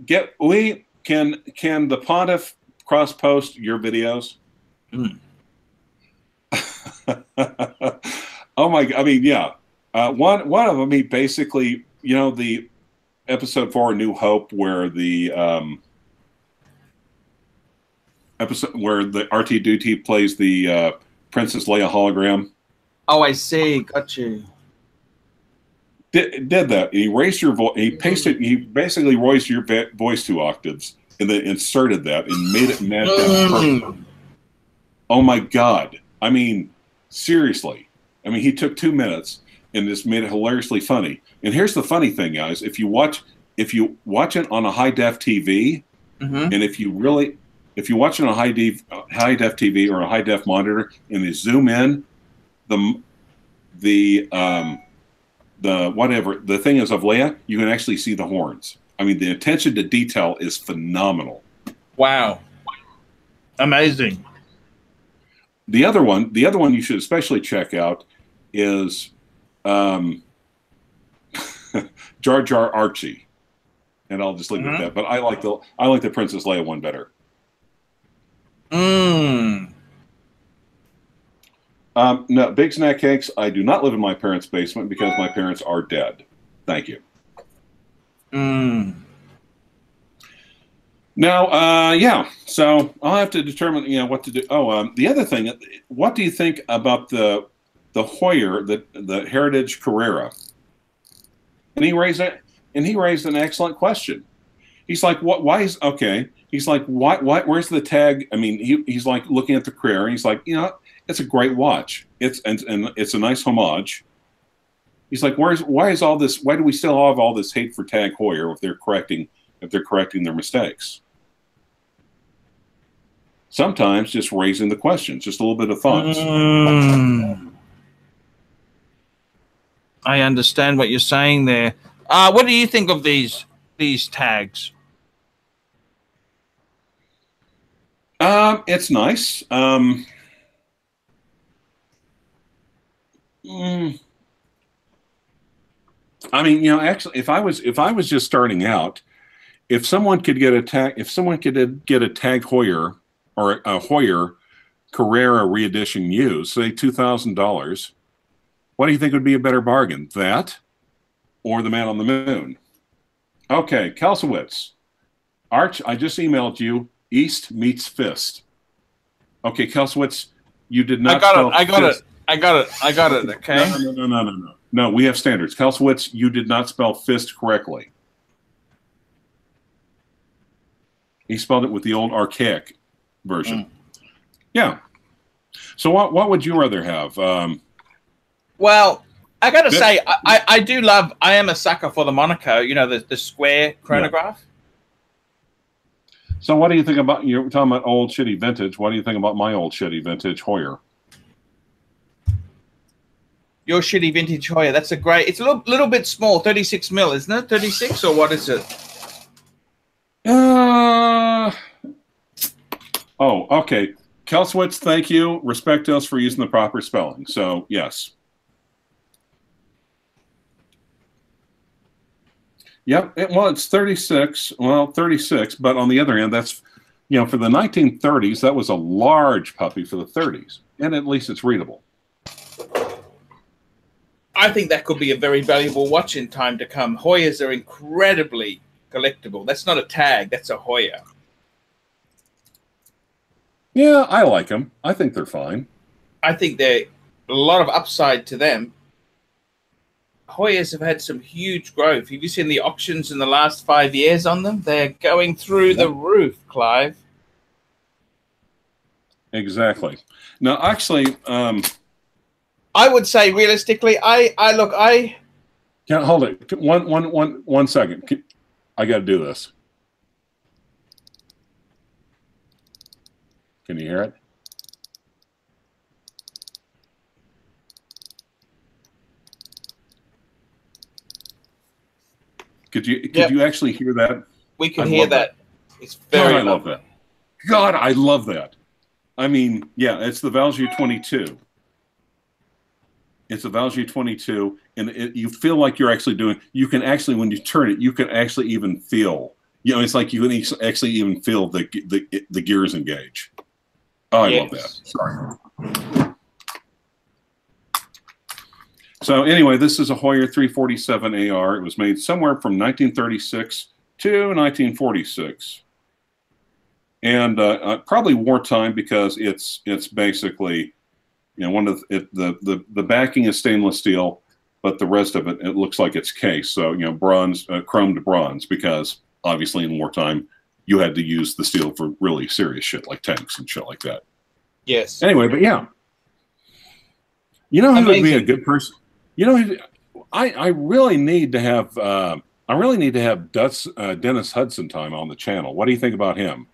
get Ui. Can the Pontiff cross post your videos? Oh my! Yeah. One of them, he basically, the episode 4, New Hope, where the episode where the RT-Duty plays the Princess Leia hologram. Oh, I see. Got you. Did that. He raised your voice. He pasted. He basically raised your voice 2 octaves and then inserted that and made it match down perfect. Oh my God! Seriously. He took 2 minutes and just made it hilariously funny. And here's the funny thing, guys: if you watch it on a high def TV, and if you really if you're watching a high def TV or a high def monitor, and they zoom in, the thing is of Leia, you can actually see the horns. I mean, the attention to detail is phenomenal. Wow, amazing. The other one you should especially check out is Jar Jar Archie, and I'll just leave it at that. But I like the Princess Leia one better. No, Big Snack Cakes. I do not live in my parents' basement because my parents are dead. Thank you. Now, yeah. So I'll have to determine, what to do. Oh, the other thing. What do you think about the Hoyer, the Heritage Carrera? And he raised an excellent question. He's like, why is okay? He's like, why? Where's the tag? I mean, he's like looking at the Carrera, and he's like, it's a great watch. And it's a nice homage. He's like, why is all this? Why do we still have all this hate for Tag Heuer if they're correcting their mistakes? Sometimes just raising the questions, just a little bit of thoughts. I understand what you're saying there. What do you think of these tags? It's nice. I mean, actually, if I was just starting out, if someone could get a Tag Heuer or a Heuer Carrera reedition used, say $2,000, what do you think would be a better bargain? That or the Man on the Moon? Okay, Kelsowitz. Arch, I just emailed you. East meets Fist. Okay, Kelsowitz, you did not. I got it. Okay. No, we have standards. Kelsowitz, you did not spell fist correctly. He spelled it with the old archaic version. Yeah. So what would you rather have? Well, I got to say, I do love. I am a sucker for the Monaco. The square chronograph. Yeah. So what do you think about? You're talking about old shitty vintage. What do you think about my old shitty vintage Heuer? Your shitty vintage Heuer. That's a great. It's a little bit small. 36 mil, isn't it? 36 or what is it? Oh, okay. Kelsowitz, thank you. Respect us for using the proper spelling. So yes. Yep. It's 36. Well, 36. But on the other hand, that's, for the 1930s, that was a large puppy for the 30s. And at least it's readable. I think that could be a very valuable watch in time to come. Heuers are incredibly collectible. That's not a tag. That's a Heuer. Yeah, I like them. I think they're fine. I think they're a lot of upside to them. Heuers have had some huge growth. Have you seen the auctions in the last 5 years on them? They're going through the roof, Clive. Exactly. Now, actually, I would say realistically, I can't hold it. One second. I got to do this. Can you hear it? Could you actually hear that? We can hear that. It's very God, I love that. God, I love that. I mean, yeah, it's the Valjoux 22. It's a Valjoux 22, and you feel like you're actually doing. You can actually, when you turn it, you can actually even feel. It's like you can actually even feel the gears engage. Oh, I love that. Sorry. So anyway, this is a Heuer 347 AR. It was made somewhere from 1936 to 1946, and probably wartime because it's basically, one of the backing is stainless steel, but the rest of it looks like it's case. So bronze, chromed bronze, because obviously in wartime you had to use the steel for really serious shit like tanks and shit like that. Yes. Anyway, but yeah, who would be a good person? I really need to have Dennis Hudson time on the channel. What do you think about him?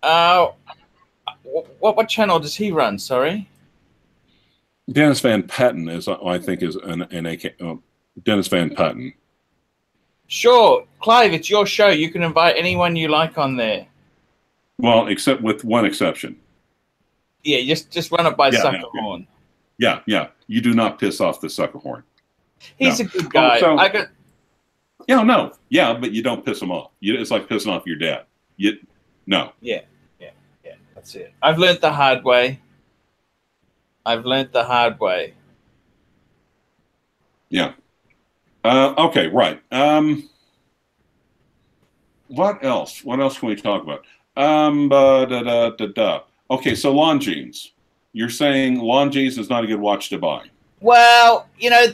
What channel does he run? Sorry. Dennis Van Patten is, I think, is an AK. Dennis Van Patten. Sure, Clive, it's your show. You can invite anyone you like on there. Well, except with one exception. Yeah, just run it by Sucker Horn. Yeah, yeah. You do not piss off the Sucker Horn. He's a good guy. Yeah, no. Yeah, but you don't piss him off. It's like pissing off your dad. No. Yeah. That's it. I've learned the hard way. Yeah. Okay, right. What else? What else can we talk about? Okay, so Longines. You're saying Longines is not a good watch to buy. Well, you know,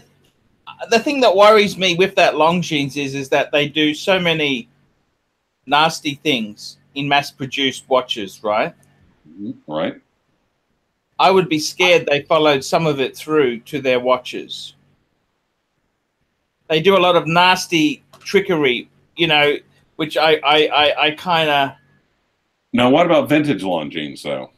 the thing that worries me with that Longines is that they do so many nasty things in mass-produced watches, right? Right. I would be scared they followed some of it through to their watches. They do a lot of nasty trickery, you know, which I kind of... Now, what about vintage Longines, though?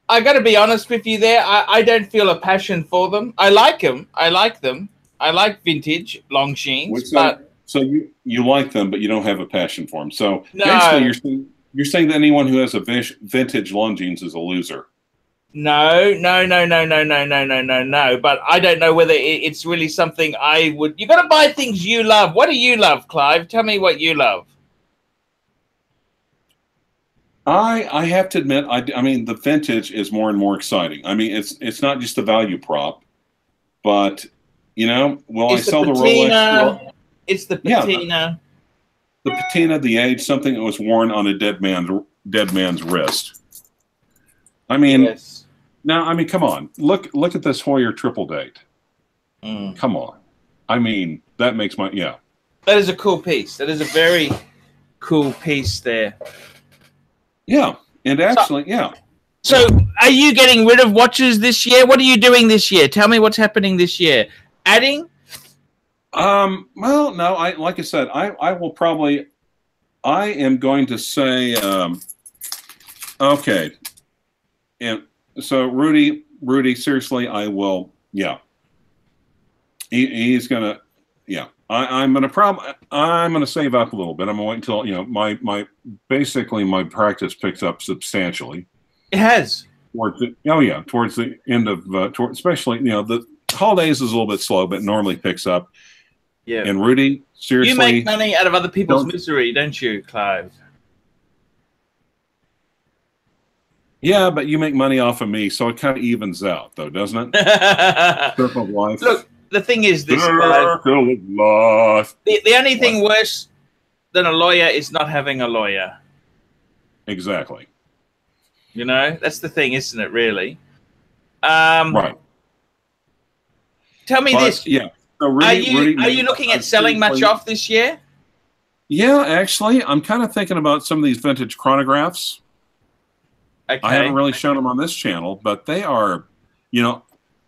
I got to be honest with you there. I don't feel a passion for them. I like them. I like them. I like vintage Longines, but... So you like them, but you don't have a passion for them. So no. basically you're saying that anyone who has a vintage Longines is a loser. No. But I don't know whether it's really something I would... You got to buy things you love. What do you love, Clive? Tell me what you love. I have to admit, I mean, the vintage is more and more exciting. I mean, it's not just a value prop, but, you know, will I sell the Rolex? It's the patina. Yeah, the patina, the age, something that was worn on a dead man's wrist. I mean, yes. Now, I mean, come on. Look at this Hoyer triple date. Come on. I mean, that makes my, yeah. That is a cool piece. That is a very cool piece there. Yeah, and actually, yeah. So, are you getting rid of watches this year? What are you doing this year? Tell me what's happening this year. Adding? Well, no. Like I said, I will probably. I am going to say, okay. And so, Rudy, seriously, I will. Yeah. He's gonna. Yeah. I'm gonna save up a little bit. I'm gonna wait until, you know, basically my practice picks up substantially. It has. Towards the end of especially, you know, the holidays is a little bit slow, but normally picks up. Yeah. And Rudy, seriously, you make money out of other people's misery, don't you, Clive? Yeah, but you make money off of me, so it kind of evens out, though, doesn't it? Circle of life. Look. The thing is this, Circle of life. The only thing worse than a lawyer is not having a lawyer. Exactly. You know, that's the thing, isn't it, really? Right. Tell me this. Yeah. So are you looking at selling much off this year? Yeah, actually, I'm kind of thinking about some of these vintage chronographs. Okay. I haven't really shown them on this channel, but they are, you know,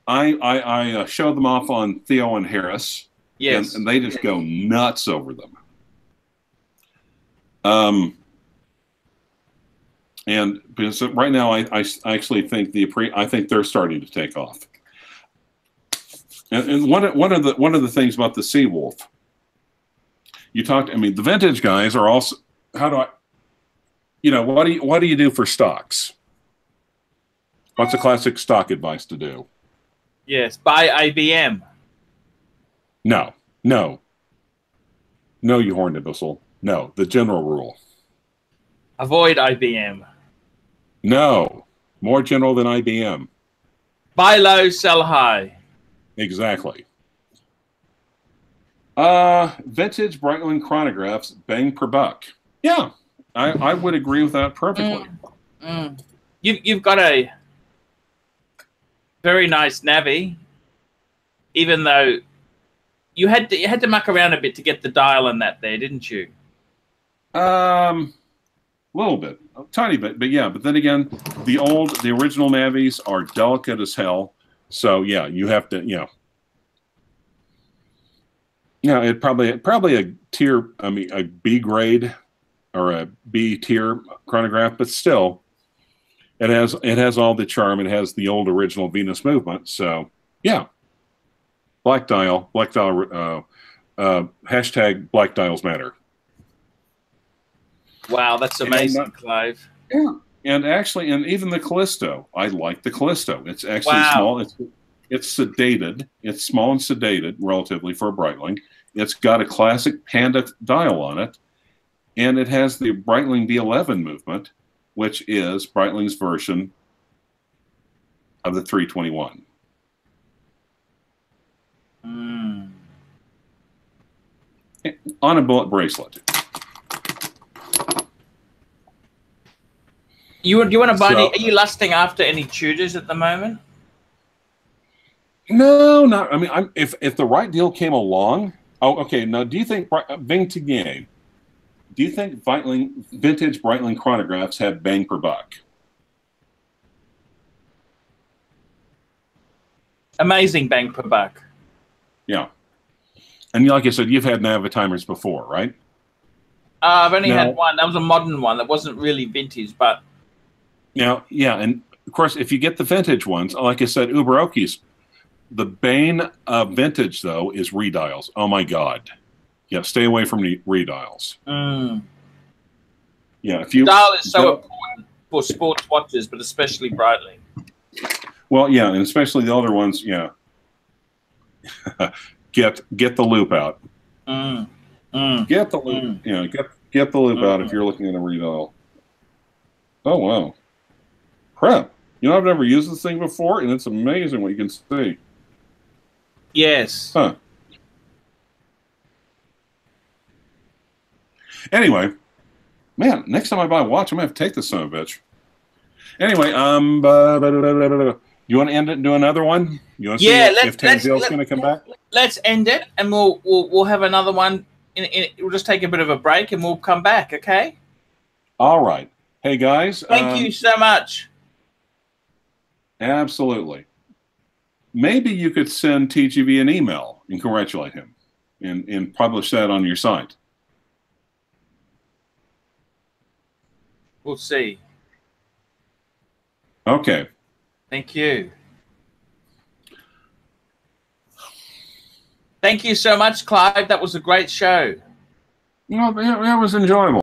I showed them off on Theo and Harris. Yes. And they just go nuts over them. And because right now I actually think I think they're starting to take off. And one of the things about the Seawolf, you talked. I mean, the vintage guys are also. How do I? You know, what do you do for stocks? What's a classic stock advice to do? Yes, buy IBM. No, you horned imbecile. No, the general rule. Avoid IBM. No, more general than IBM. Buy low, sell high. Exactly. Vintage Breitling chronographs, bang per buck. Yeah, I would agree with that perfectly. You've got a very nice Navi, even though you had to muck around a bit to get the dial in that there, didn't you? A little bit, a tiny bit, but yeah. But then again, the original Navis are delicate as hell. So yeah, you have to, you know. Yeah, it probably a tier. I mean, a B grade or a B tier chronograph, but still, it has all the charm. It has the old original Venus movement. So yeah, black dial, hashtag black dials matter. Wow, that's amazing, Clive. Yeah, and actually, and even the Callisto, I like the Callisto. It's actually small. It's sedated. It's small and sedated relatively for a Breitling. It's got a classic Panda dial on it, and it has the Breitling B11 movement, which is Breitling's version of the 321. On a bullet bracelet. You want to buy any? Are you lusting after any Tudors at the moment? No, not. I mean, if the right deal came along. Oh, okay. Now, do you think Bing Tigier, do you think vintage Breitling chronographs have bang per buck? Amazing bang per buck. Yeah. And like I said, you've had Navitimers before, right? I've only had one. That was a modern one. That wasn't really vintage, but... Now, yeah, and of course, if you get the vintage ones, like I said, Uberoki's, the bane of vintage, though, is redials. Oh, my God. Yeah, stay away from the redials. Yeah, if you... Dial is so important for sports watches, but especially Breitling. Well, yeah, and especially the older ones, yeah. Get the loop out. Get the loop. Yeah, get the loop out if you're looking at a redial. Oh wow, crap! You know, I've never used this thing before, and it's amazing what you can see. Yes. Huh. Anyway, man, next time I buy a watch, I'm gonna have to take this son of a bitch. Anyway, you want to end it and do another one? You want to see if Tanzil's going to come back? Let's end it, and we'll have another one. We'll just take a bit of a break, and we'll come back. Okay. All right. Hey guys. Thank you so much. Absolutely. Maybe you could send TGV an email and congratulate him, and publish that on your site. We'll see. Okay. Thank you. Thank you so much, Clive. That was a great show. Well, that was enjoyable.